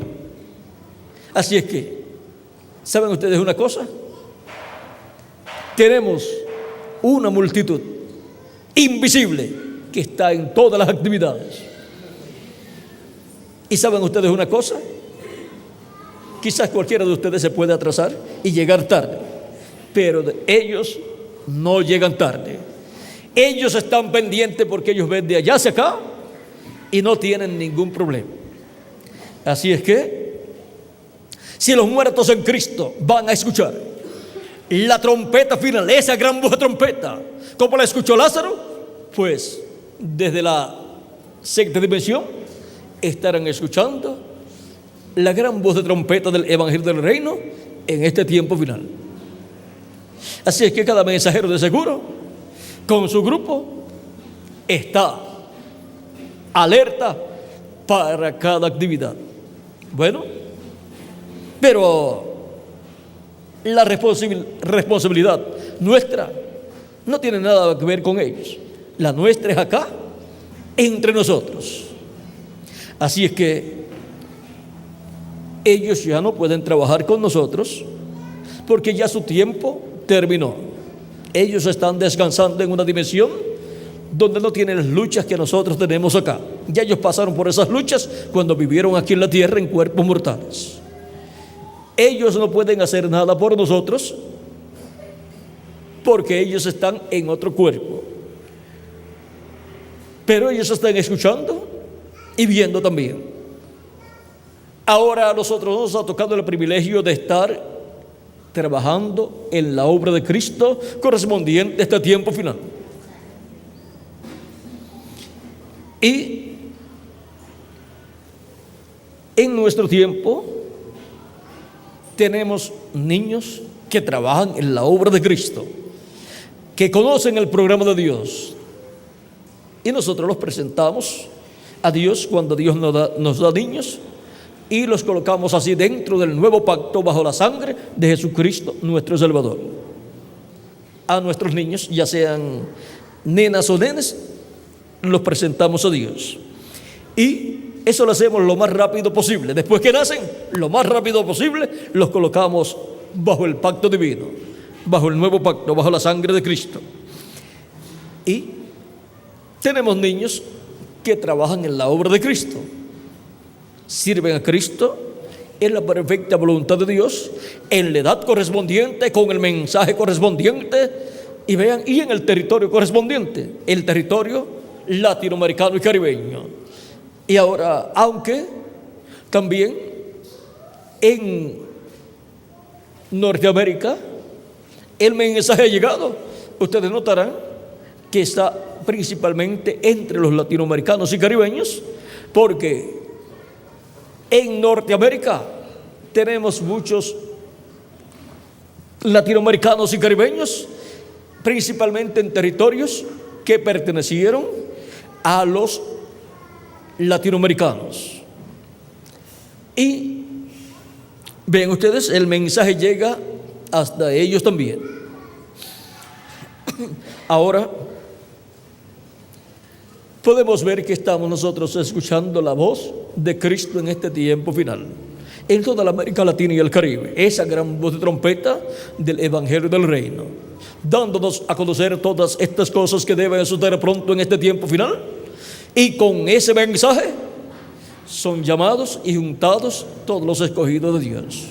Así es que, ¿saben ustedes una cosa? Tenemos una multitud invisible que está en todas las actividades. ¿Y saben ustedes una cosa? Quizás cualquiera de ustedes se puede atrasar y llegar tarde, pero ellos no llegan tarde. Ellos están pendientes porque ellos ven de allá hacia acá y no tienen ningún problema. Así es que, si los muertos en Cristo van a escuchar la trompeta final, esa gran voz de trompeta. ¿Cómo la escuchó Lázaro? Pues desde la sexta dimensión estarán escuchando la gran voz de trompeta del Evangelio del Reino en este tiempo final. Así es que cada mensajero de seguro con su grupo está alerta para cada actividad. Bueno, pero la responsabilidad nuestra no tiene nada que ver con ellos. La nuestra es acá, entre nosotros. Así es que ellos ya no pueden trabajar con nosotros porque ya su tiempo terminó. Ellos están descansando en una dimensión donde no tienen las luchas que nosotros tenemos acá. Ya ellos pasaron por esas luchas cuando vivieron aquí en la tierra en cuerpos mortales. Ellos no pueden hacer nada por nosotros porque ellos están en otro cuerpo. Pero ellos están escuchando y viendo también. Ahora a nosotros nos ha tocado el privilegio de estar trabajando en la obra de Cristo correspondiente a este tiempo final. Y en nuestro tiempo tenemos niños que trabajan en la obra de Cristo, que conocen el programa de Dios. Y nosotros los presentamos a Dios cuando Dios nos da niños y los colocamos así dentro del nuevo pacto bajo la sangre de Jesucristo, nuestro Salvador. A nuestros niños, ya sean nenas o nenes, los presentamos a Dios. Y eso lo hacemos lo más rápido posible. Después que nacen, lo más rápido posible, los colocamos bajo el pacto divino, bajo el nuevo pacto, bajo la sangre de Cristo. Y tenemos niños que trabajan en la obra de Cristo, sirven a Cristo en la perfecta voluntad de Dios, en la edad correspondiente, con el mensaje correspondiente, y vean, y en el territorio correspondiente, el territorio latinoamericano y caribeño. Y ahora, aunque también en Norteamérica el mensaje ha llegado, ustedes notarán que está principalmente entre los latinoamericanos y caribeños, porque en Norteamérica tenemos muchos latinoamericanos y caribeños, principalmente en territorios que pertenecieron a los latinoamericanos. Y ven ustedes, el mensaje llega hasta ellos también. Ahora podemos ver que estamos nosotros escuchando la voz de Cristo en este tiempo final, en toda la América Latina y el Caribe, esa gran voz de trompeta del Evangelio del Reino, dándonos a conocer todas estas cosas que deben suceder pronto en este tiempo final. Y con ese mensaje son llamados y juntados todos los escogidos de Dios,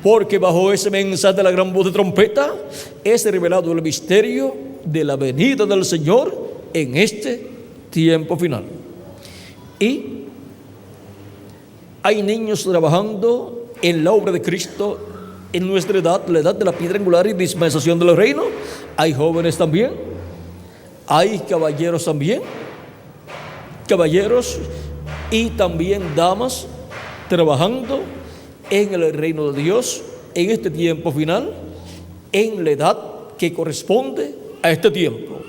porque bajo ese mensaje de la gran voz de trompeta es revelado el misterio de la venida del Señor en este tiempo final. Y hay niños trabajando en la obra de Cristo en nuestra edad, la edad de la piedra angular y dispensación del reino. Hay jóvenes también, hay caballeros también, caballeros y también damas trabajando en el reino de Dios en este tiempo final, en la edad que corresponde a este tiempo.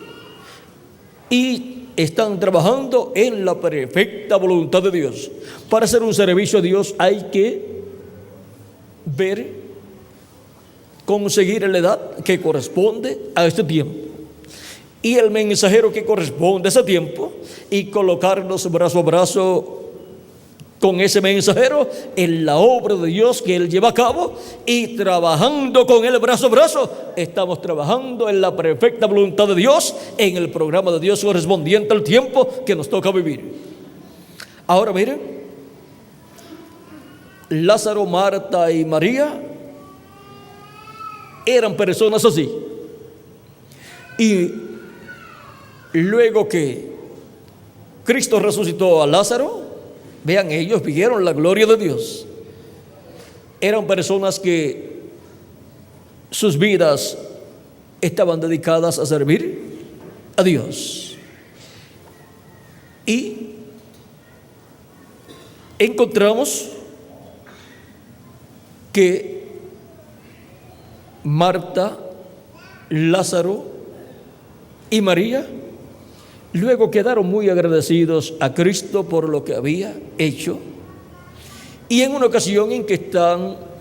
Y están trabajando en la perfecta voluntad de Dios. Para hacer un servicio a Dios hay que ver, conseguir la edad que corresponde a este tiempo y el mensajero que corresponde a ese tiempo, y colocarnos brazo a brazo con ese mensajero en la obra de Dios que él lleva a cabo, y trabajando con él brazo a brazo, estamos trabajando en la perfecta voluntad de Dios, en el programa de Dios correspondiente al tiempo que nos toca vivir. Ahora miren, Lázaro, Marta y María eran personas así, y luego que Cristo resucitó a Lázaro, vean, ellos vieron la gloria de Dios. Eran personas que sus vidas estaban dedicadas a servir a Dios. Y encontramos que Marta, Lázaro y María luego quedaron muy agradecidos a Cristo por lo que había hecho. Y en una ocasión en que están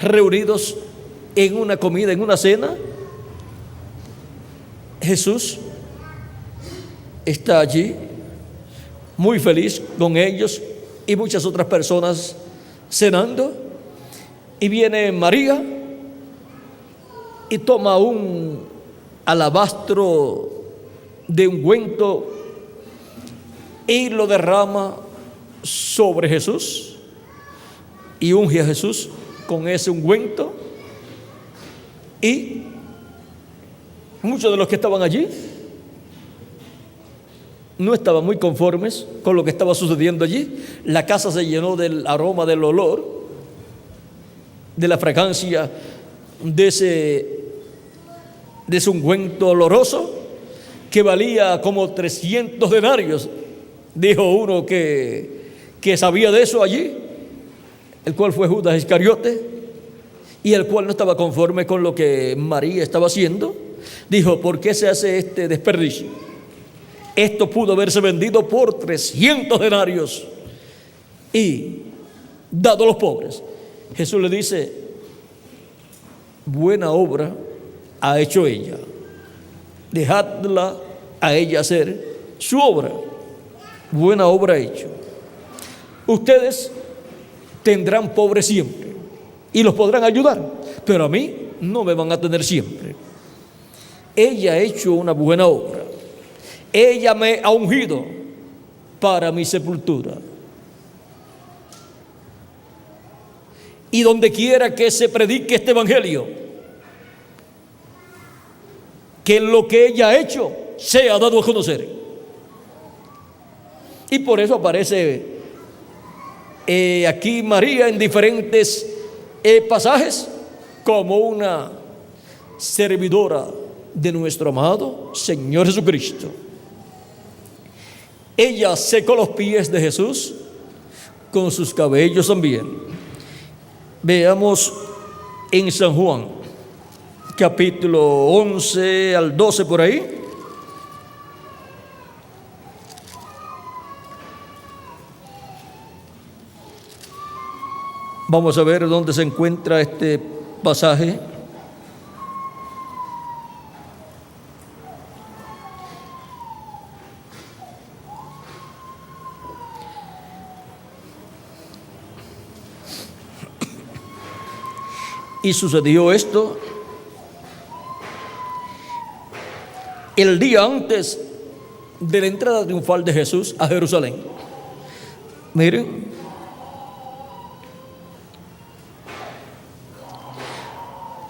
reunidos en una comida, en una cena, Jesús está allí muy feliz con ellos y muchas otras personas cenando, y viene María y toma un alabastro de ungüento y lo derrama sobre Jesús y unge a Jesús con ese ungüento. Y muchos de los que estaban allí no estaban muy conformes con lo que estaba sucediendo allí. La casa se llenó del aroma, del olor, de la fragancia de ese ungüento oloroso que valía como 300 denarios. Dijo uno que sabía de eso allí, el cual fue Judas Iscariote, y el cual no estaba conforme con lo que María estaba haciendo. Dijo: ¿por qué se hace este desperdicio? Esto pudo haberse vendido por 300 denarios y dado a los pobres. Jesús le dice: buena obra ha hecho ella, dejadla a ella hacer su obra. Buena obra ha hecho. Ustedes tendrán pobres siempre y los podrán ayudar, pero a mí no me van a tener siempre. Ella ha hecho una buena obra. Ella me ha ungido para mi sepultura. Y donde quiera que se predique este evangelio, que lo que ella ha hecho sea dado a conocer. Y por eso aparece aquí María en diferentes pasajes como una servidora de nuestro amado Señor Jesucristo. Ella secó los pies de Jesús con sus cabellos también. Veamos en San Juan, capítulo 11 al 12 por ahí. Vamos a ver dónde se encuentra este pasaje. Y sucedió esto el día antes de la entrada triunfal de Jesús a Jerusalén. Miren,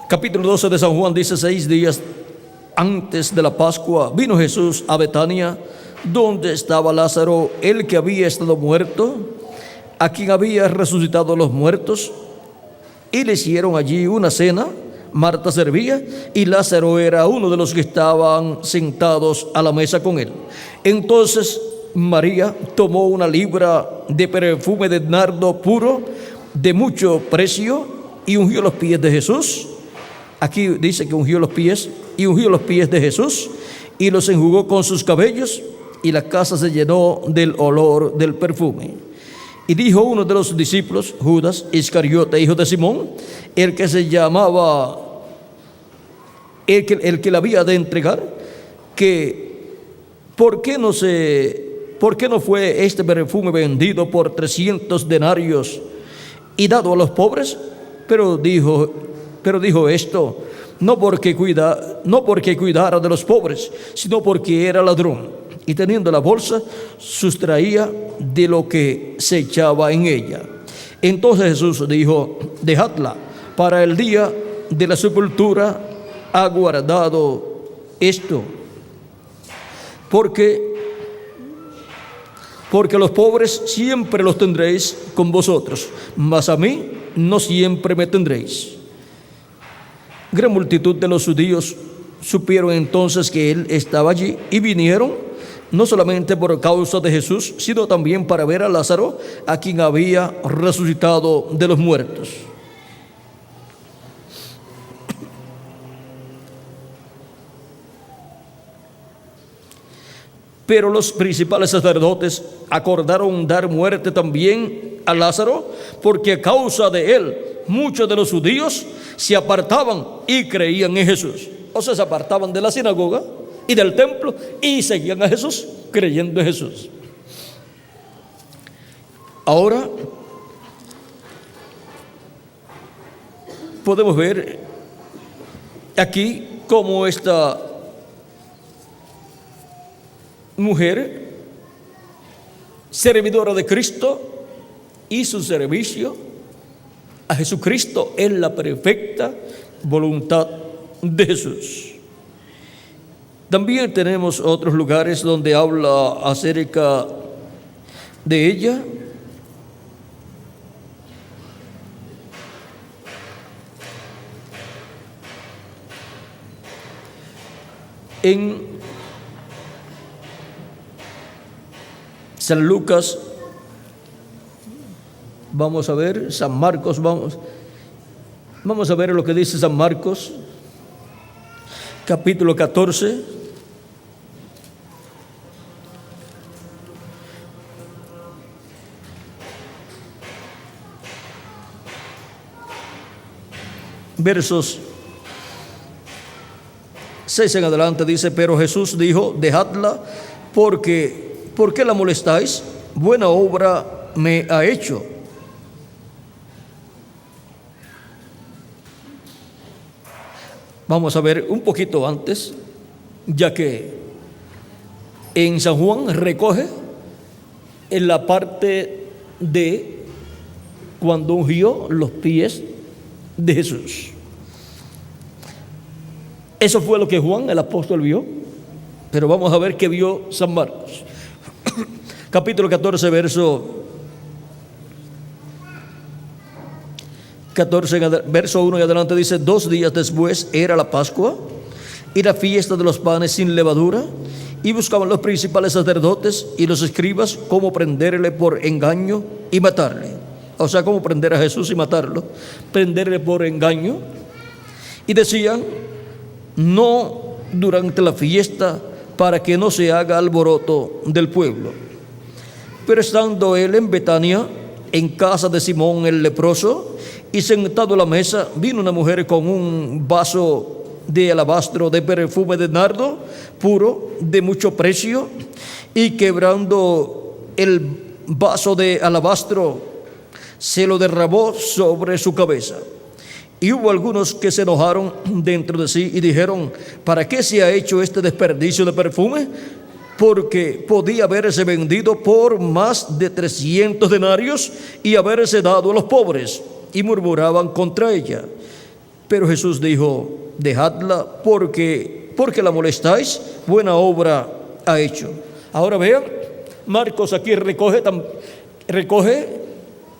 capítulo 12 de San Juan dice: 6 días antes de la Pascua vino Jesús a Betania, donde estaba Lázaro, el que había estado muerto, a quien había resucitado los muertos. Y le hicieron allí una cena. Marta servía y Lázaro era uno de los que estaban sentados a la mesa con él. Entonces María tomó una libra de perfume de nardo puro de mucho precio y ungió los pies de Jesús. Aquí dice que ungió los pies de Jesús y los enjugó con sus cabellos, y la casa se llenó del olor del perfume. Y dijo uno de los discípulos, Judas Iscariote, hijo de Simón, el que se llamaba, el que le había de entregar, que ¿por qué no fue este perfume vendido por 300 denarios y dado a los pobres? Pero dijo esto no porque cuidara de los pobres, sino porque era ladrón, y teniendo la bolsa sustraía de lo que se echaba en ella. Entonces Jesús dijo: dejadla, para el día de la sepultura ha guardado esto, porque los pobres siempre los tendréis con vosotros, mas a mí no siempre me tendréis. Gran multitud de los judíos supieron entonces que él estaba allí y vinieron, no solamente por causa de Jesús, sino también para ver a Lázaro, a quien había resucitado de los muertos. Pero los principales sacerdotes acordaron dar muerte también a Lázaro, porque a causa de él muchos de los judíos se apartaban y creían en Jesús. O sea, se apartaban de la sinagoga y del templo y seguían a Jesús, creyendo en Jesús. Ahora podemos ver aquí cómo esta mujer, servidora de Cristo, y su servicio a Jesucristo es la perfecta voluntad de Jesús. También tenemos otros lugares donde habla acerca de ella. En San Lucas, vamos a ver, San Marcos, vamos a ver lo que dice San Marcos, capítulo 14. Versos 6 en adelante dice: pero Jesús dijo, dejadla, ¿por qué la molestáis? Buena obra me ha hecho. Vamos a ver un poquito antes, ya que en San Juan recoge en la parte de cuando ungió los pies de Jesús. Eso fue lo que Juan, el apóstol, vio. Pero vamos a ver qué vio San Marcos. Capítulo 14, verso 1 y adelante dice: 2 días después era la Pascua y la fiesta de los panes sin levadura, y buscaban los principales sacerdotes y los escribas cómo prenderle por engaño y matarle. O sea, cómo prender a Jesús y matarlo, prenderle por engaño. Y decían: no durante la fiesta, para que no se haga alboroto del pueblo. Pero estando él en Betania, en casa de Simón el leproso, y sentado a la mesa, vino una mujer con un vaso de alabastro de perfume de nardo puro, de mucho precio, y quebrando el vaso de alabastro, se lo derramó sobre su cabeza. Y hubo algunos que se enojaron dentro de sí y dijeron: ¿para qué se ha hecho este desperdicio de perfume? Porque podía haberse vendido por más de 300 denarios y haberse dado a los pobres. Y murmuraban contra ella. Pero Jesús dijo: dejadla, porque la molestáis, buena obra ha hecho. Ahora vean, Marcos aquí recoge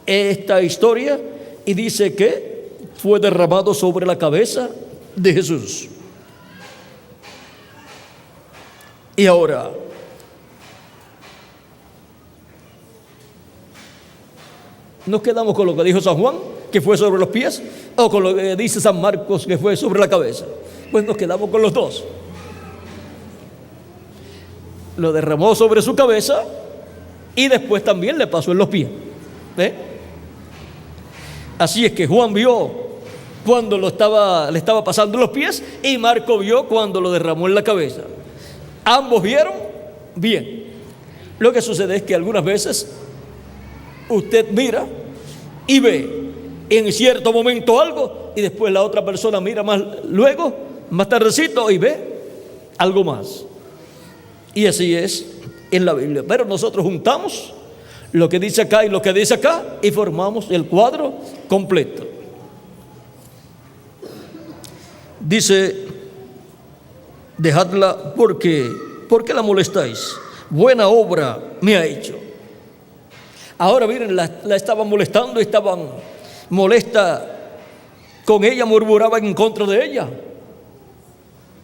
esta historia y dice que fue derramado sobre la cabeza de Jesús. Y ahora, ¿nos quedamos con lo que dijo San Juan, que fue sobre los pies, o con lo que dice San Marcos, que fue sobre la cabeza? Pues nos quedamos con los dos. Lo derramó sobre su cabeza y después también le pasó en los pies. Así es que Juan vio cuando le estaba pasando en los pies, y Marco vio cuando lo derramó en la cabeza. Ambos vieron bien. Lo que sucede es que algunas veces usted mira y ve en cierto momento algo, y después la otra persona mira más tardecito, y ve algo más. Y así es en la Biblia. Pero nosotros juntamos lo que dice acá y lo que dice acá, y formamos el cuadro completo. Dice: dejadla, ¿por qué la molestáis? Buena obra me ha hecho. Ahora miren, la estaban molestando, estaban molesta con ella murmuraban en contra de ella.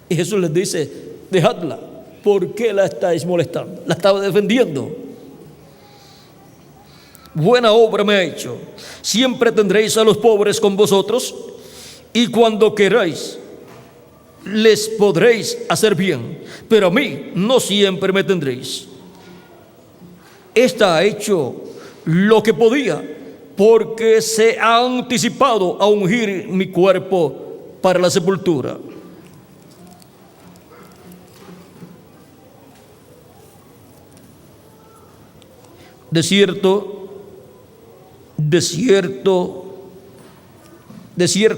Y Jesús les dice: dejadla, ¿por qué la estáis molestando? La estaba defendiendo. Buena obra me ha hecho. Siempre tendréis a los pobres con vosotros, y cuando queráis les podréis hacer bien, pero a mí no siempre me tendréis. Esta ha hecho lo que podía, porque se ha anticipado a ungir mi cuerpo para la sepultura. De cierto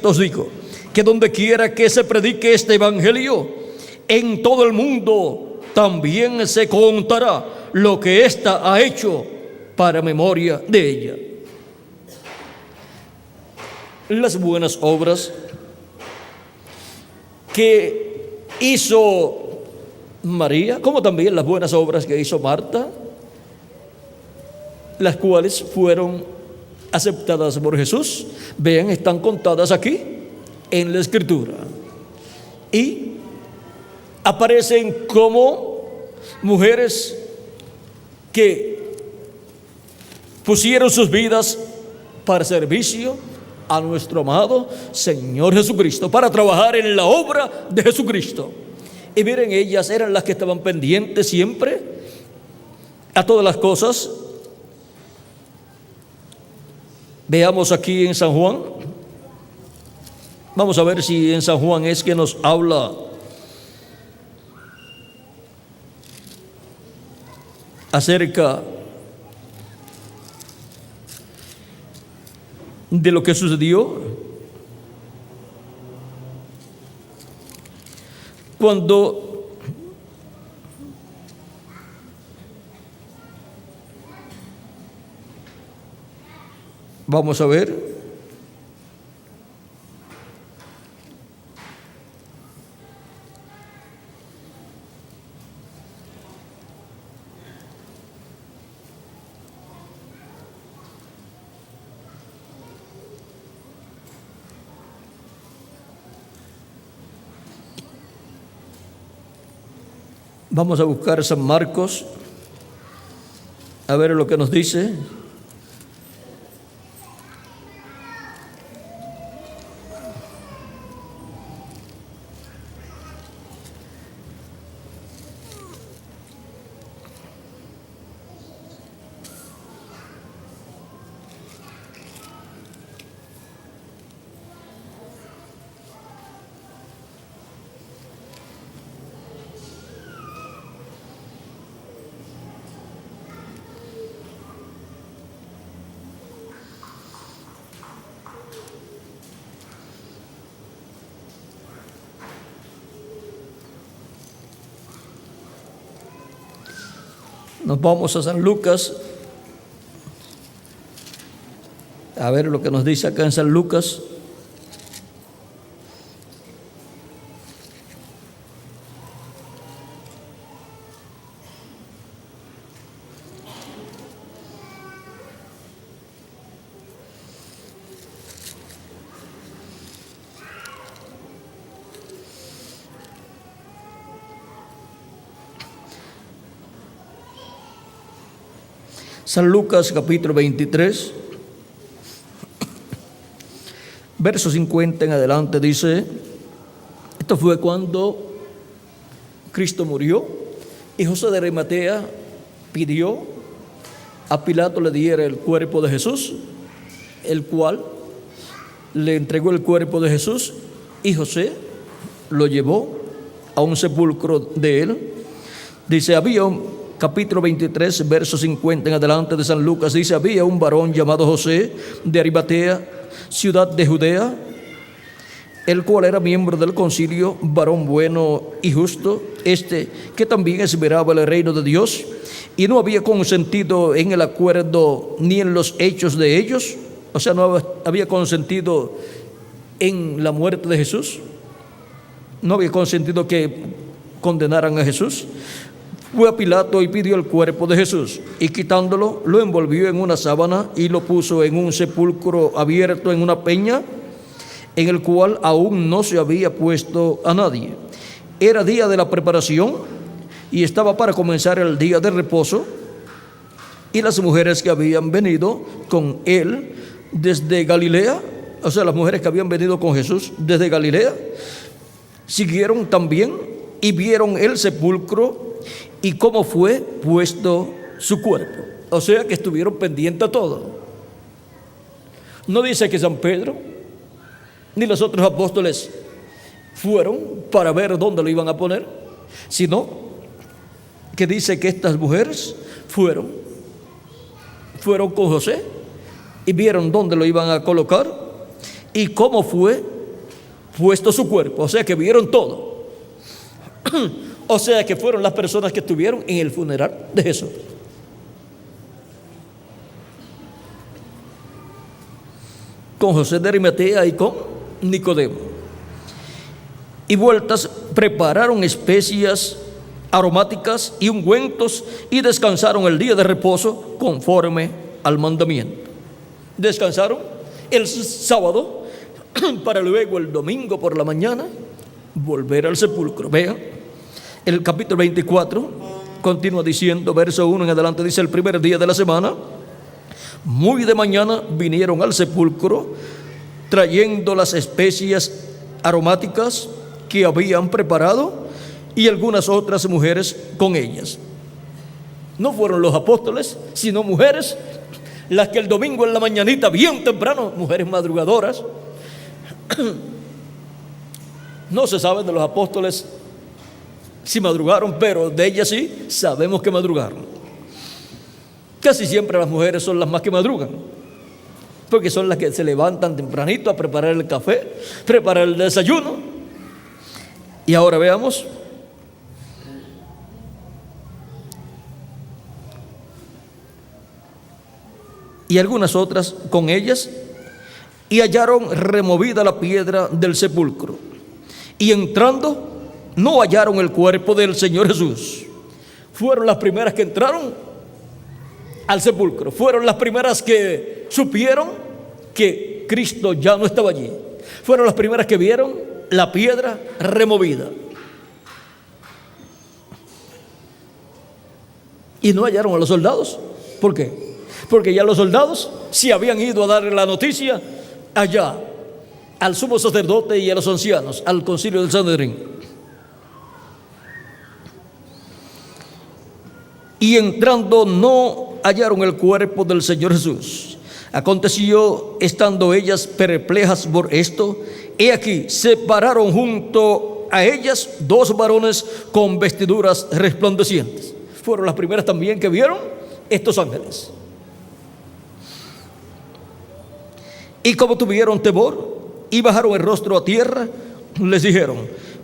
os digo, que donde quiera que se predique este evangelio, en todo el mundo también se contará lo que ésta ha hecho para memoria de ella. Las buenas obras que hizo María, como también las buenas obras que hizo Marta, las cuales fueron aceptadas por Jesús, vean, están contadas aquí en la Escritura y aparecen como mujeres que pusieron sus vidas para servicio a nuestro amado Señor Jesucristo, para trabajar en la obra de Jesucristo. Y miren, ellas eran las que estaban pendientes siempre a todas las cosas. Veamos aquí en San Juan. Vamos a ver si en San Juan es que nos habla acerca de lo que sucedió cuando vamos a ver. Vamos a buscar San Marcos, a ver lo que nos dice. Nos vamos a San Lucas, a ver lo que nos dice acá en San Lucas. San Lucas capítulo 23, verso 50 en adelante dice: esto fue cuando Cristo murió y José de Arimatea pidió a Pilato le diera el cuerpo de Jesús, el cual le entregó el cuerpo de Jesús y José lo llevó a un sepulcro de él. Dice, capítulo 23, verso 50 en adelante de San Lucas, dice: había un varón llamado José de Arimatea, ciudad de Judea, el cual era miembro del concilio, varón bueno y justo, que también esperaba el reino de Dios, y no había consentido en el acuerdo ni en los hechos de ellos, o sea, no había consentido en la muerte de Jesús, no había consentido que condenaran a Jesús. Fue a Pilato y pidió el cuerpo de Jesús, y quitándolo, lo envolvió en una sábana y lo puso en un sepulcro abierto en una peña, en el cual aún no se había puesto a nadie. Era día de la preparación y estaba para comenzar el día de reposo, y las mujeres que habían venido con él desde Galilea, o sea, las mujeres que habían venido con Jesús desde Galilea, siguieron también y vieron el sepulcro y cómo fue puesto su cuerpo. O sea, que estuvieron pendientes a todo. No dice que San Pedro ni los otros apóstoles fueron para ver dónde lo iban a poner, sino que dice que estas mujeres fueron con José y vieron dónde lo iban a colocar y cómo fue puesto su cuerpo. O sea, que vieron todo. O sea, que fueron las personas que estuvieron en el funeral de Jesús. Con José de Arimatea y con Nicodemo. Y vueltas prepararon especias aromáticas y ungüentos y descansaron el día de reposo conforme al mandamiento. Descansaron el sábado para luego el domingo por la mañana volver al sepulcro. Vean, el capítulo 24 continúa diciendo, verso 1 en adelante, dice: el primer día de la semana, muy de mañana, vinieron al sepulcro trayendo las especias aromáticas que habían preparado y algunas otras mujeres con ellas. No fueron los apóstoles, sino mujeres, las que el domingo en la mañanita, bien temprano, mujeres madrugadoras. No se sabe de los apóstoles si madrugaron, pero de ellas sí sabemos que madrugaron. Casi siempre las mujeres son las más que madrugan, porque son las que se levantan tempranito a preparar el café, preparar el desayuno. Y ahora veamos. Y algunas otras con ellas, y hallaron removida la piedra del sepulcro, y entrando no hallaron el cuerpo del Señor Jesús. Fueron las primeras que entraron al sepulcro, fueron las primeras que supieron que Cristo ya no estaba allí, fueron las primeras que vieron la piedra removida. Y no hallaron a los soldados. ¿Por qué? Porque ya los soldados sí habían ido a darle la noticia allá al sumo sacerdote y a los ancianos, al concilio del Sanedrín. Y entrando no hallaron el cuerpo del Señor Jesús. Aconteció, estando ellas perplejas por esto, he aquí, se pararon junto a ellas dos varones con vestiduras resplandecientes. Fueron las primeras también que vieron estos ángeles. Y como tuvieron temor y bajaron el rostro a tierra, les dijeron: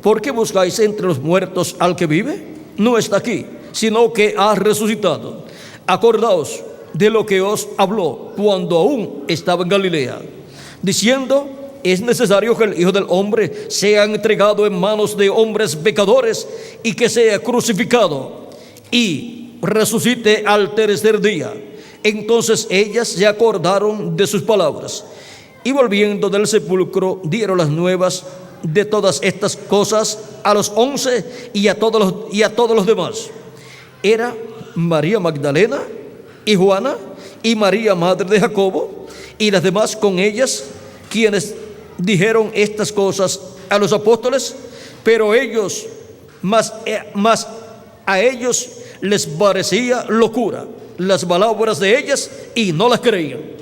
¿por qué buscáis entre los muertos al que vive? No está aquí, sino que ha resucitado. Acordaos de lo que os habló cuando aún estaba en Galilea, diciendo: es necesario que el Hijo del Hombre sea entregado en manos de hombres pecadores y que sea crucificado y resucite al tercer día. Entonces ellas se acordaron de sus palabras, y volviendo del sepulcro dieron las nuevas de todas estas cosas a los 11 y a todos los demás. Era María Magdalena y Juana y María madre de Jacobo y las demás con ellas, quienes dijeron estas cosas a los apóstoles, pero ellos más a ellos les parecía locura las palabras de ellas y no las creían.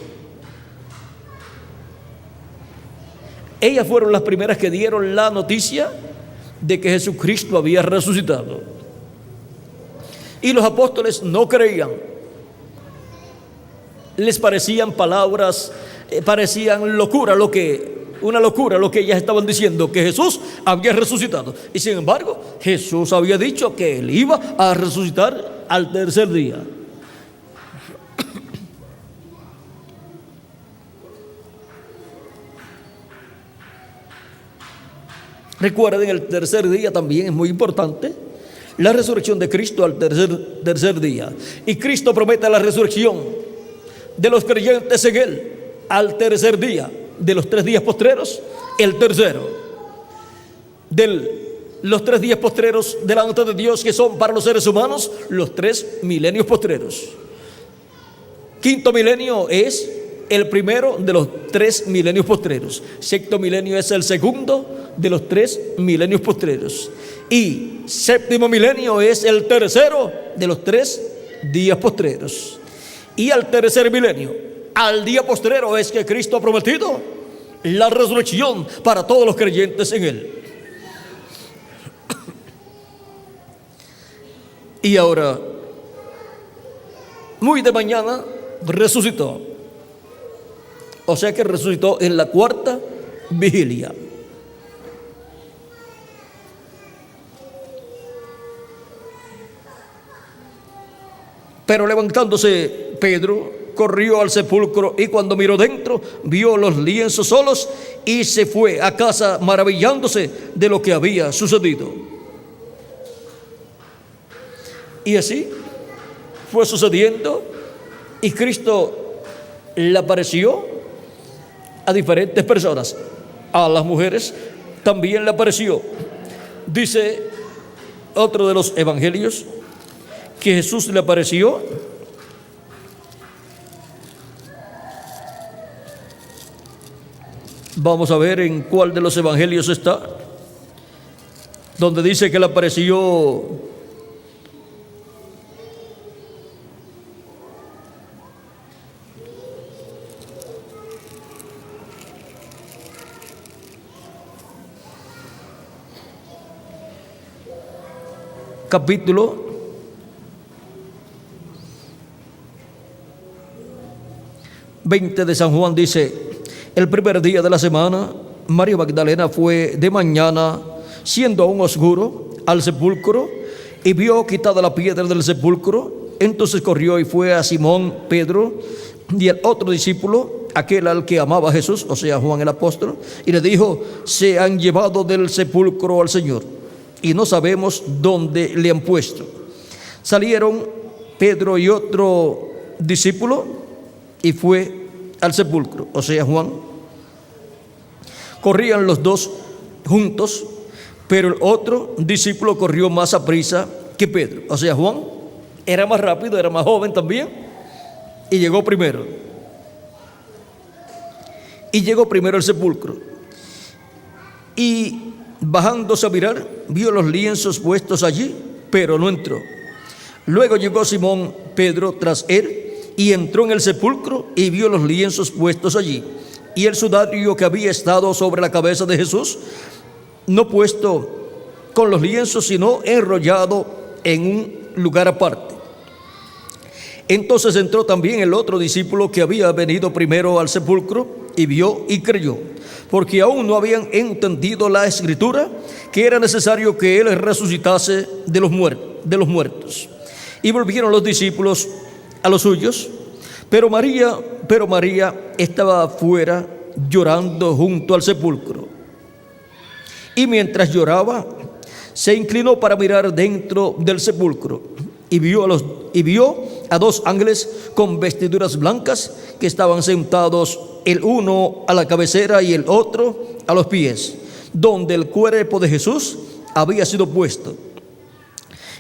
Ellas fueron las primeras que dieron la noticia de que Jesucristo había resucitado. Y los apóstoles no creían. Les parecían palabras, parecían una locura lo que ellas estaban diciendo, que Jesús había resucitado. Y sin embargo, Jesús había dicho que Él iba a resucitar al tercer día. Recuerden, el tercer día también es muy importante, la resurrección de Cristo al tercer día. Y Cristo promete la resurrección de los creyentes en Él al tercer día. de los 3 días postreros, el tercero. Los 3 días postreros delante de Dios, que son para los seres humanos los 3 milenios postreros. Quinto milenio es el primero de los 3 milenios postreros. Sexto milenio es el segundo de los 3 milenios postreros. Y séptimo milenio es el tercero de los 3 días postreros. Y al tercer milenio, al día postrero, es que Cristo ha prometido la resurrección para todos los creyentes en Él. Y ahora, muy de mañana, resucitó. O sea que resucitó en la 4ª vigilia. Pero levantándose Pedro, corrió al sepulcro, y cuando miró dentro, vio los lienzos solos, y se fue a casa maravillándose de lo que había sucedido. Y así fue sucediendo, y Cristo le apareció a diferentes personas. A las mujeres también le apareció. Dice otro de los evangelios que Jesús le apareció Vamos a ver en cuál de los evangelios está, donde dice que le apareció capítulo 20 de San Juan. Dice: el primer día de la semana, María Magdalena fue de mañana, siendo aún oscuro, al sepulcro, y vio quitada la piedra del sepulcro. Entonces corrió y fue a Simón Pedro y el otro discípulo, aquel al que amaba Jesús, o sea, Juan el apóstol, y le dijo: se han llevado del sepulcro al Señor, y no sabemos dónde le han puesto. Salieron Pedro y otro discípulo y fue al sepulcro, o sea, Juan. Corrían los dos juntos, pero el otro discípulo corrió más aprisa que Pedro, o sea, Juan. Era más rápido, era más joven también, y llegó primero. Y llegó primero al sepulcro. Y bajándose a mirar, vio los lienzos puestos allí, pero no entró. Luego llegó Simón Pedro tras él, y entró en el sepulcro y vio los lienzos puestos allí, y el sudario que había estado sobre la cabeza de Jesús, no puesto con los lienzos, sino enrollado en un lugar aparte. Entonces entró también el otro discípulo que había venido primero al sepulcro, y vio y creyó, porque aún no habían entendido la escritura, que era necesario que él resucitase de los muertos. Y volvieron los discípulos a los suyos, pero María estaba afuera llorando junto al sepulcro. Y mientras lloraba, se inclinó para mirar dentro del sepulcro, y vio a dos ángeles con vestiduras blancas, que estaban sentados, el uno a la cabecera y el otro a los pies, donde el cuerpo de Jesús había sido puesto.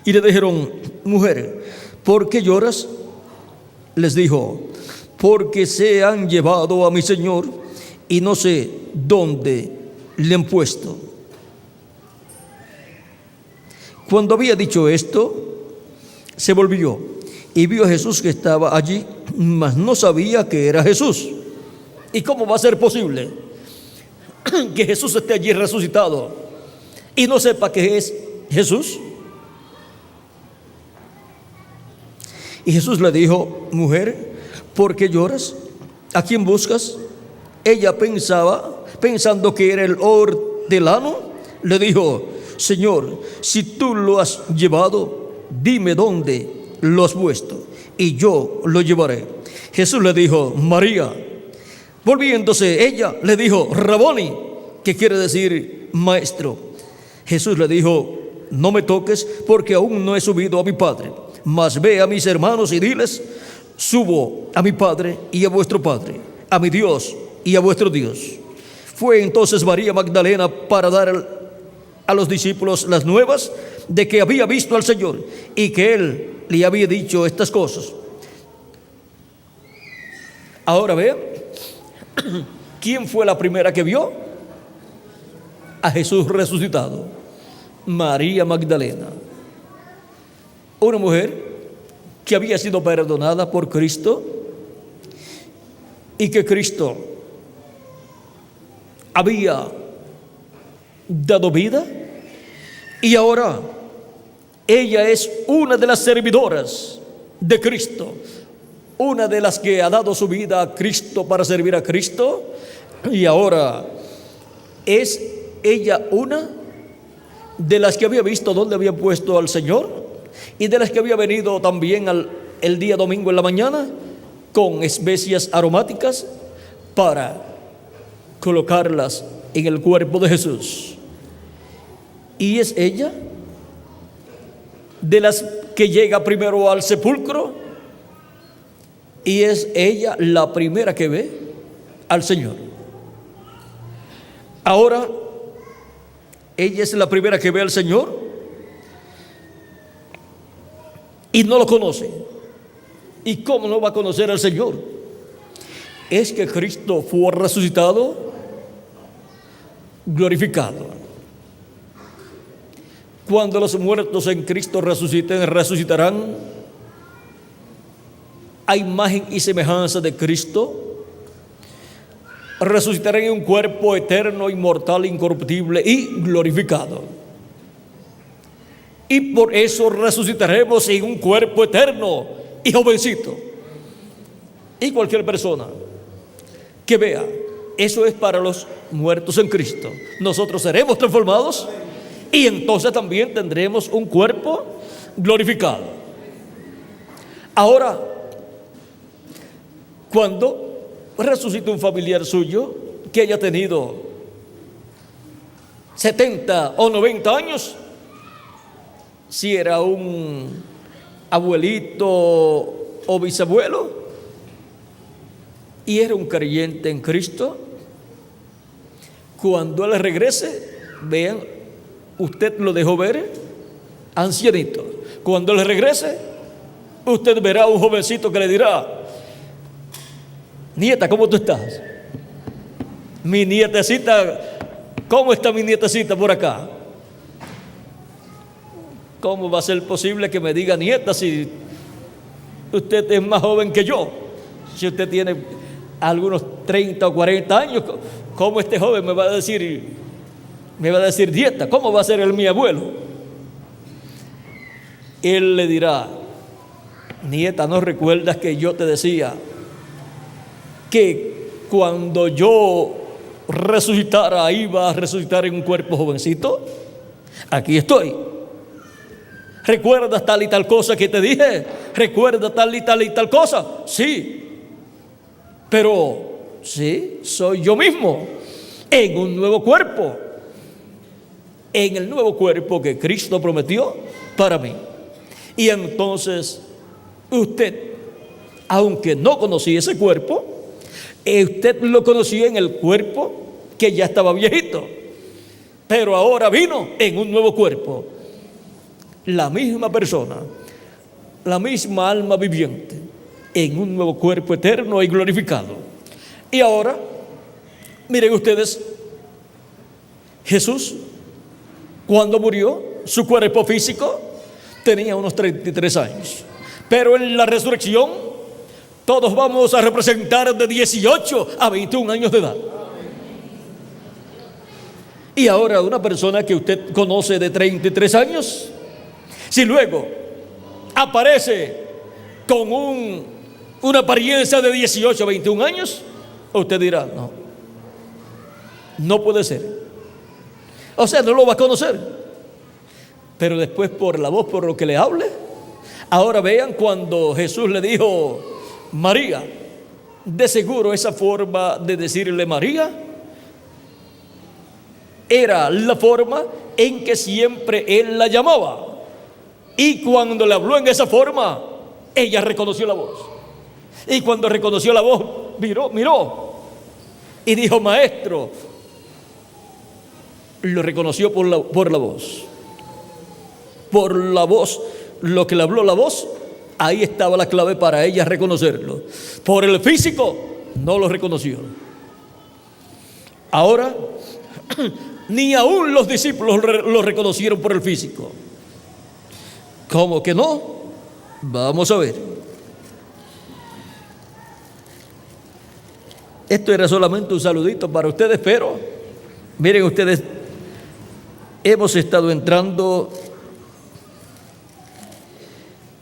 Y le dijeron: mujer, ¿por qué lloras? Les dijo: porque se han llevado a mi Señor, y no sé dónde le han puesto. Cuando había dicho esto, se volvió y vio a Jesús que estaba allí, mas no sabía que era Jesús. ¿Y cómo va a ser posible que Jesús esté allí resucitado y no sepa que es Jesús? Y Jesús le dijo: mujer, ¿por qué lloras? ¿A quién buscas? Ella pensando que era el hortelano, le dijo: Señor, si tú lo has llevado, dime dónde lo has puesto, y yo lo llevaré. Jesús le dijo: María. Volviéndose ella, le dijo: Raboni, que quiere decir maestro. Jesús le dijo: no me toques, porque aún no he subido a mi Padre. Mas ve a mis hermanos y diles: subo a mi Padre y a vuestro Padre, a mi Dios y a vuestro Dios. Fue entonces María Magdalena para dar a los discípulos las nuevas de que había visto al Señor y que Él le había dicho estas cosas. Ahora vean, ¿quién fue la primera que vio a Jesús resucitado? María Magdalena, una mujer que había sido perdonada por Cristo y que Cristo había dado vida, y ahora ella es una de las servidoras de Cristo, una de las que ha dado su vida a Cristo para servir a Cristo, y ahora es ella una de las que había visto dónde había puesto al Señor y de las que había venido también el día domingo en la mañana con especias aromáticas para colocarlas en el cuerpo de Jesús. Y es ella de las que llega primero al sepulcro, y es ella la primera que ve al Señor. Ahora, ella es la primera que ve al Señor y no lo conoce. ¿Y cómo no va a conocer al Señor? Es que Cristo fue resucitado, glorificado. Cuando los muertos en Cristo resuciten, resucitarán a imagen y semejanza de Cristo. Resucitarán en un cuerpo eterno, inmortal, incorruptible y glorificado. Y por eso resucitaremos en un cuerpo eterno y jovencito. Y cualquier persona que vea, eso es para los muertos en Cristo. Nosotros seremos transformados y entonces también tendremos un cuerpo glorificado. Ahora, cuando resucita un familiar suyo que haya tenido 70 o 90 años, si era un abuelito o bisabuelo y era un creyente en Cristo, cuando él regrese, vean, usted lo dejó ver ancianito. Cuando él regrese, usted verá un jovencito que le dirá: nieta, ¿cómo tú estás? Mi nietecita, ¿cómo está mi nietecita por acá? ¿Cómo va a ser posible que me diga nieta si usted es más joven que yo? Si usted tiene algunos 30 o 40 años, ¿cómo este joven me va a decir nieta? ¿Cómo va a ser mi abuelo? Él le dirá: nieta, ¿no recuerdas que yo te decía que cuando yo resucitara iba a resucitar en un cuerpo jovencito? Aquí estoy. ¿Recuerdas tal y tal cosa que te dije? ¿Recuerdas tal y tal cosa? Sí. Pero sí, soy yo mismo en un nuevo cuerpo, en el nuevo cuerpo que Cristo prometió para mí. Y entonces usted, aunque no conocía ese cuerpo, usted lo conocía en el cuerpo que ya estaba viejito, pero ahora vino en un nuevo cuerpo. La misma persona, la misma alma viviente, en un nuevo cuerpo eterno y glorificado. Y ahora, miren ustedes, Jesús, cuando murió, su cuerpo físico tenía unos 33 años. Pero en la resurrección, todos vamos a representar de 18 a 21 años de edad. Y ahora una persona que usted conoce de 33 años, si luego aparece con una apariencia de 18 a 21 años, usted dirá: no puede ser. O sea, no lo va a conocer. Pero después, por la voz, por lo que le hable. Ahora vean, cuando Jesús le dijo María, de seguro esa forma de decirle María era la forma en que siempre él la llamaba. Y cuando le habló en esa forma, ella reconoció la voz. Y cuando reconoció la voz, miró y dijo: maestro. Lo reconoció por la voz. Por la voz, lo que le habló la voz, ahí estaba la clave para ella reconocerlo. Por el físico, no lo reconoció. Ahora, ni aún los discípulos lo reconocieron por el físico. ¿Cómo que no? Vamos a ver. Esto era solamente un saludito para ustedes, pero miren ustedes, hemos estado entrando.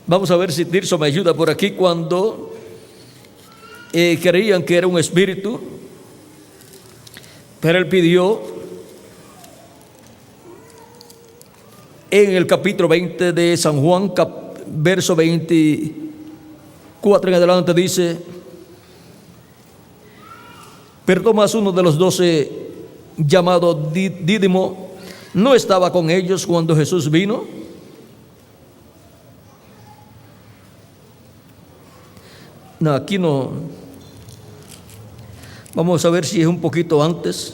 Vamos a ver si Tirso me ayuda por aquí. Cuando creían que era un espíritu, pero él pidió en el capítulo 20 de San Juan, verso 24 en adelante, dice: pero Tomás, uno de los 12, llamado Dídimo, no estaba con ellos cuando Jesús vino. No, aquí no. Vamos a ver si es un poquito antes.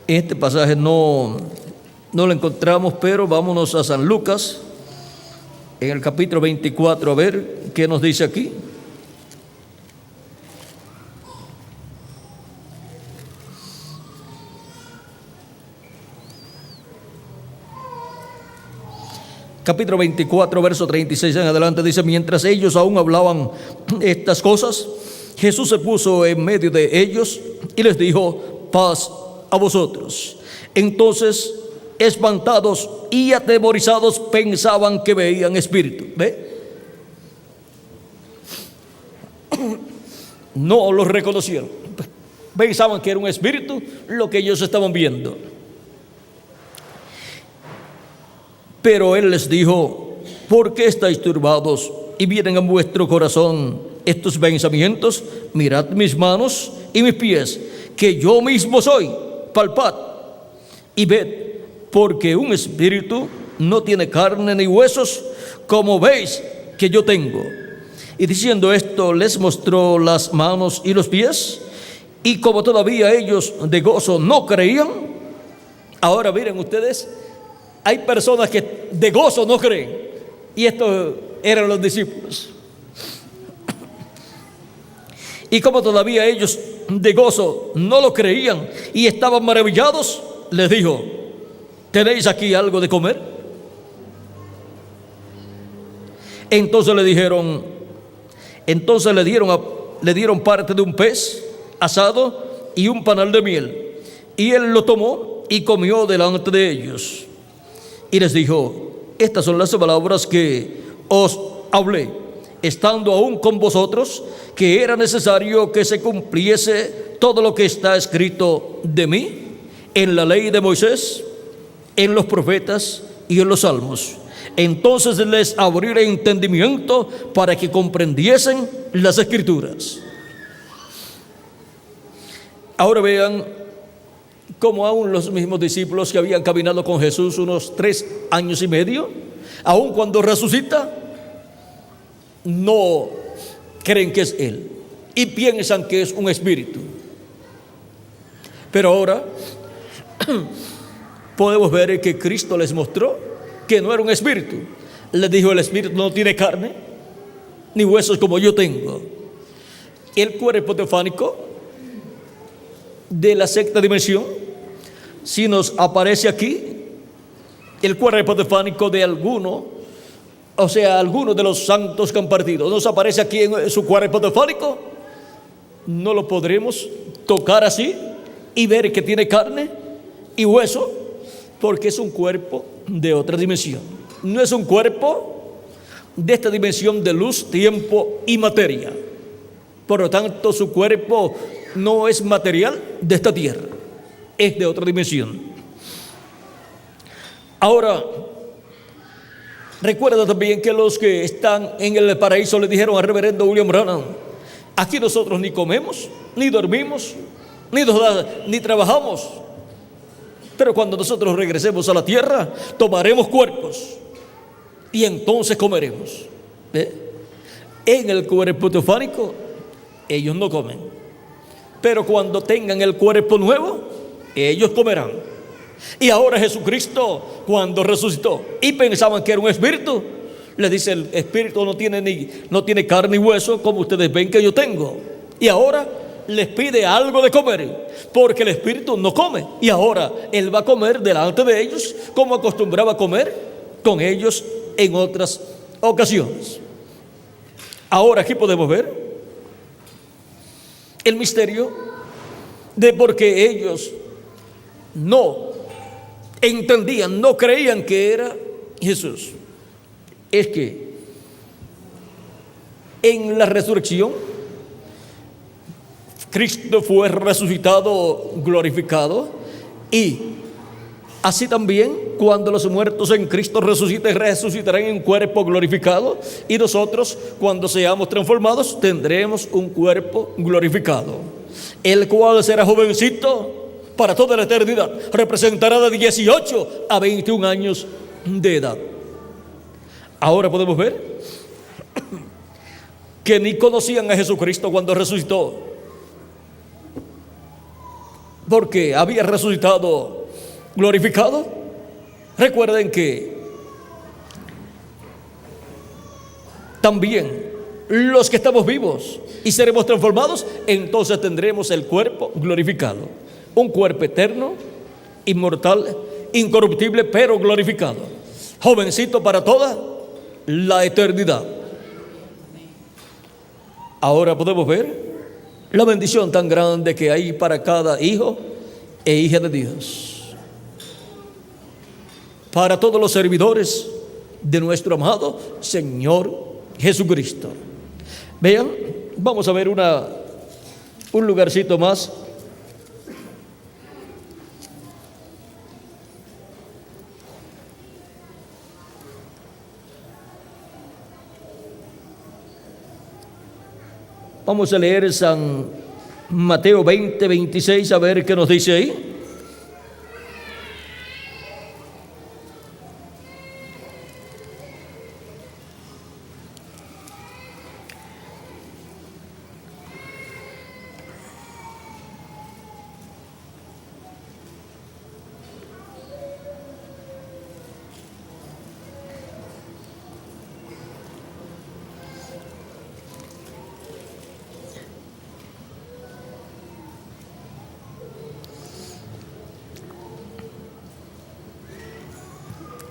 Este pasaje no lo encontramos, pero vámonos a San Lucas, en el capítulo 24, a ver qué nos dice aquí. Capítulo 24, verso 36 en adelante, dice: mientras ellos aún hablaban estas cosas, Jesús se puso en medio de ellos y les dijo: paz a vosotros. Entonces, espantados y atemorizados, pensaban que veían espíritu. ¿Ve? No los reconocieron. Pensaban que era un espíritu lo que ellos estaban viendo. Pero él les dijo: ¿por qué estáis turbados y vienen a vuestro corazón estos pensamientos? Mirad mis manos y mis pies, que yo mismo soy. Palpad y ved, porque un espíritu no tiene carne ni huesos, como veis que yo tengo. Y diciendo esto, les mostró las manos y los pies. Y como todavía ellos de gozo no creían, ahora miren ustedes, hay personas que de gozo no creen, y estos eran los discípulos. Y como todavía ellos de gozo no lo creían y estaban maravillados, les dijo: ¿tenéis aquí algo de comer? Entonces le dieron parte de un pez asado y un panal de miel, y él lo tomó y comió delante de ellos. Y les dijo: estas son las palabras que os hablé, estando aún con vosotros, que era necesario que se cumpliese todo lo que está escrito de mí en la ley de Moisés, en los profetas y en los salmos. Entonces les abrió el entendimiento para que comprendiesen las escrituras. Ahora vean cómo aún los mismos discípulos que habían caminado con Jesús unos 3 años y medio, aun cuando resucita, no creen que es Él y piensan que es un espíritu. Pero ahora podemos ver que Cristo les mostró que no era un espíritu. Les dijo: el espíritu no tiene carne ni huesos como yo tengo. El cuerpo teofánico de la sexta dimensión, si nos aparece aquí el cuerpo teofánico de alguno, o sea, alguno de los santos que han partido, nos aparece aquí en su cuerpo teofánico, no lo podremos tocar así y ver que tiene carne y hueso, porque es un cuerpo de otra dimensión. No es un cuerpo de esta dimensión de luz, tiempo y materia. Por lo tanto, su cuerpo no es material de esta tierra, es de otra dimensión. Ahora, Recuerda también que los que están en el paraíso le dijeron al reverendo William Branham: aquí nosotros ni comemos, ni dormimos, ni trabajamos, pero cuando nosotros regresemos a la tierra, tomaremos cuerpos y entonces comeremos. En el cuerpo teofánico ellos no comen, pero cuando tengan el cuerpo nuevo, ellos comerán. Y ahora Jesucristo, cuando resucitó y pensaban que era un espíritu, le dice: el espíritu no tiene carne y hueso como ustedes ven que yo tengo. Y ahora les pide algo de comer, porque el espíritu no come. Y ahora él va a comer delante de ellos, como acostumbraba a comer con ellos en otras ocasiones. Ahora aquí podemos ver el misterio de por qué ellos no entendían, no creían que era Jesús. Es que en la resurrección Cristo fue resucitado, glorificado, y así también cuando los muertos en Cristo resuciten, resucitarán en cuerpo glorificado, y nosotros, cuando seamos transformados, tendremos un cuerpo glorificado, el cual será jovencito para toda la eternidad. Representará de 18 a 21 años de edad. Ahora podemos ver que ni conocían a Jesucristo cuando resucitó, porque había resucitado glorificado. Recuerden que también los que estamos vivos y seremos transformados, entonces tendremos el cuerpo glorificado, un cuerpo eterno, inmortal, incorruptible, pero glorificado, jovencito para toda la eternidad. Ahora podemos ver la bendición tan grande que hay para cada hijo e hija de Dios, para todos los servidores de nuestro amado Señor Jesucristo. Vean, vamos a ver un lugarcito más. Vamos a leer San Mateo 20, 26, a ver qué nos dice ahí.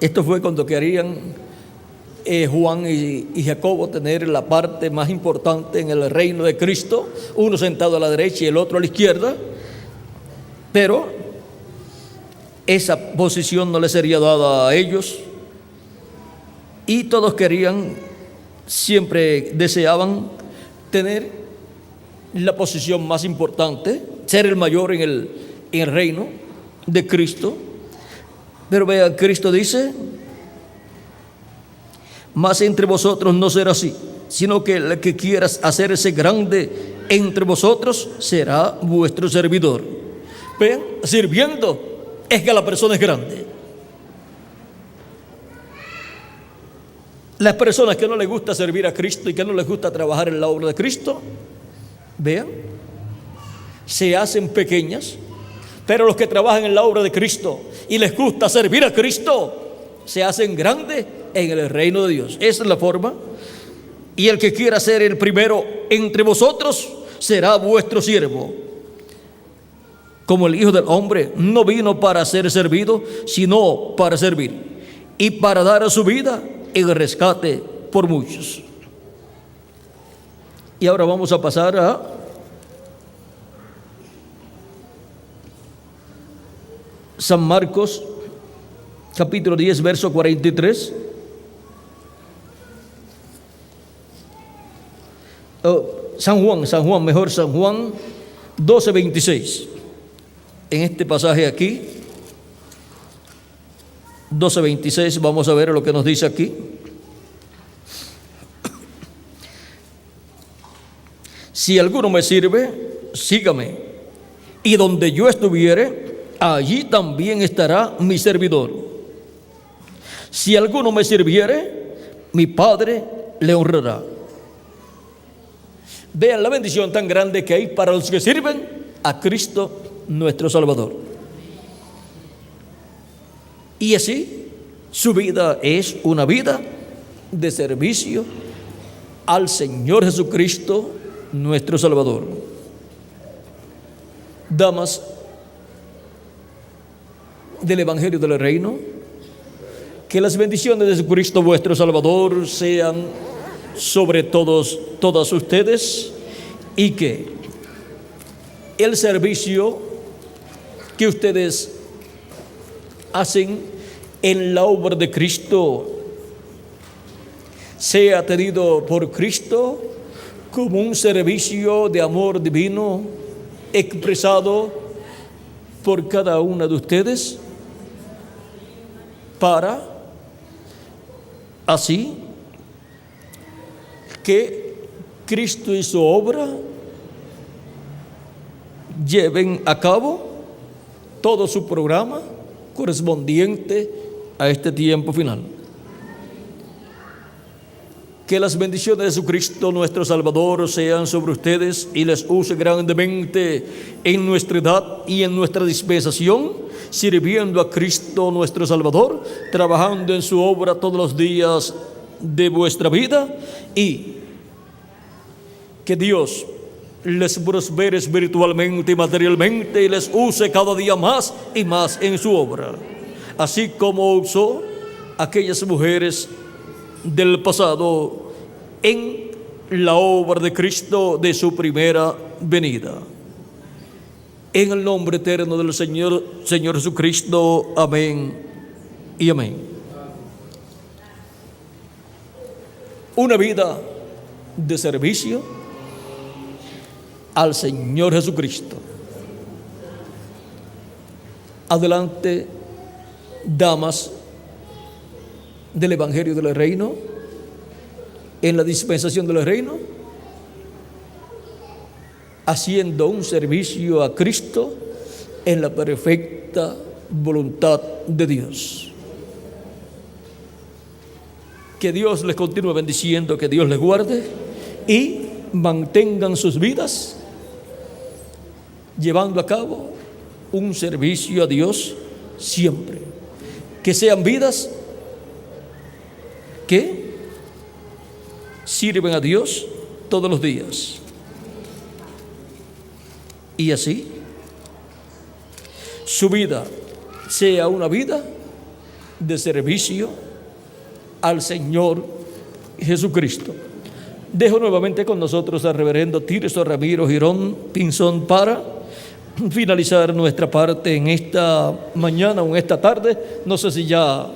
Esto fue cuando querían Juan y Jacobo tener la parte más importante en el reino de Cristo, uno sentado a la derecha y el otro a la izquierda, pero esa posición no les sería dada a ellos, y todos querían, siempre deseaban tener la posición más importante, ser el mayor en el reino de Cristo. Pero vean, Cristo dice: mas entre vosotros no será así, sino que el que quiera hacerse grande entre vosotros será vuestro servidor. Vean, sirviendo es que la persona es grande. Las personas que no les gusta servir a Cristo y que no les gusta trabajar en la obra de Cristo, vean, se hacen pequeñas. Pero los que trabajan en la obra de Cristo y les gusta servir a Cristo, se hacen grandes en el reino de Dios. Esa es la forma. Y el que quiera ser el primero entre vosotros será vuestro siervo. Como el Hijo del Hombre no vino para ser servido, sino para servir, y para dar a su vida en rescate por muchos. Y ahora vamos a pasar a San Marcos, capítulo 10, verso 43. San Juan 12, 26. En este pasaje aquí, 12, 26, vamos a ver lo que nos dice aquí. Si alguno me sirve, sígame. Y donde yo estuviere, allí también estará mi servidor. Si alguno me sirviere, mi Padre le honrará. Vean la bendición tan grande que hay para los que sirven a Cristo nuestro Salvador. Y así, su vida es una vida de servicio al Señor Jesucristo nuestro Salvador. Damas del Evangelio del Reino, que las bendiciones de Jesucristo vuestro Salvador sean sobre todas ustedes, y que el servicio que ustedes hacen en la obra de Cristo sea tenido por Cristo como un servicio de amor divino expresado por cada una de ustedes, para así que Cristo y su obra lleven a cabo todo su programa correspondiente a este tiempo final. Que las bendiciones de Jesucristo nuestro Salvador sean sobre ustedes y les use grandemente en nuestra edad y en nuestra dispensación, sirviendo a Cristo nuestro Salvador, trabajando en su obra todos los días de vuestra vida, y que Dios les prospere espiritualmente y materialmente y les use cada día más y más en su obra, así como usó aquellas mujeres del pasado en la obra de Cristo de su primera venida. En el nombre eterno del Señor Jesucristo, amén y amén. Una vida de servicio al Señor Jesucristo. Adelante, damas del Evangelio del Reino, en la dispensación del reino, haciendo un servicio a Cristo en la perfecta voluntad de Dios. Que Dios les continúe bendiciendo, que Dios les guarde y mantengan sus vidas llevando a cabo un servicio a Dios siempre. Que sean vidas que sirven a Dios todos los días. Y así, su vida sea una vida de servicio al Señor Jesucristo. Dejo nuevamente con nosotros al reverendo Tirso Ramiro Girón Pinzón para finalizar nuestra parte en esta mañana o en esta tarde. No sé si ya...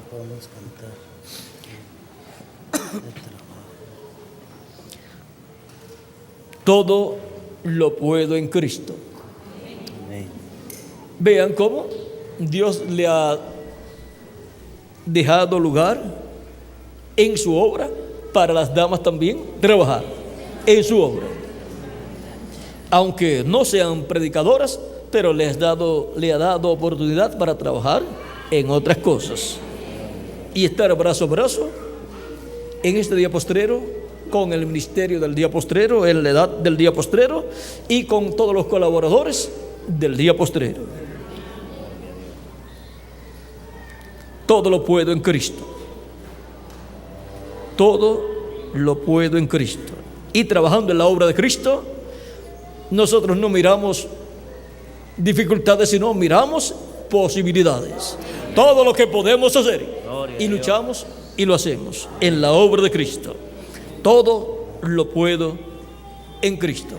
podemos cantar. Todo lo puedo en Cristo. Amén. Vean cómo Dios le ha dejado lugar en su obra para las damas también trabajar en su obra, aunque no sean predicadoras, pero le ha dado oportunidad para trabajar en otras cosas y estar brazo a brazo en este día postrero, con el ministerio del día postrero, en la edad del día postrero y con todos los colaboradores del día postrero. Todo lo puedo en Cristo. Todo lo puedo en Cristo. Y trabajando en la obra de Cristo, nosotros no miramos dificultades, sino miramos posibilidades. Todo lo que podemos hacer y luchamos y lo hacemos en la obra de Cristo. Todo lo puedo en Cristo.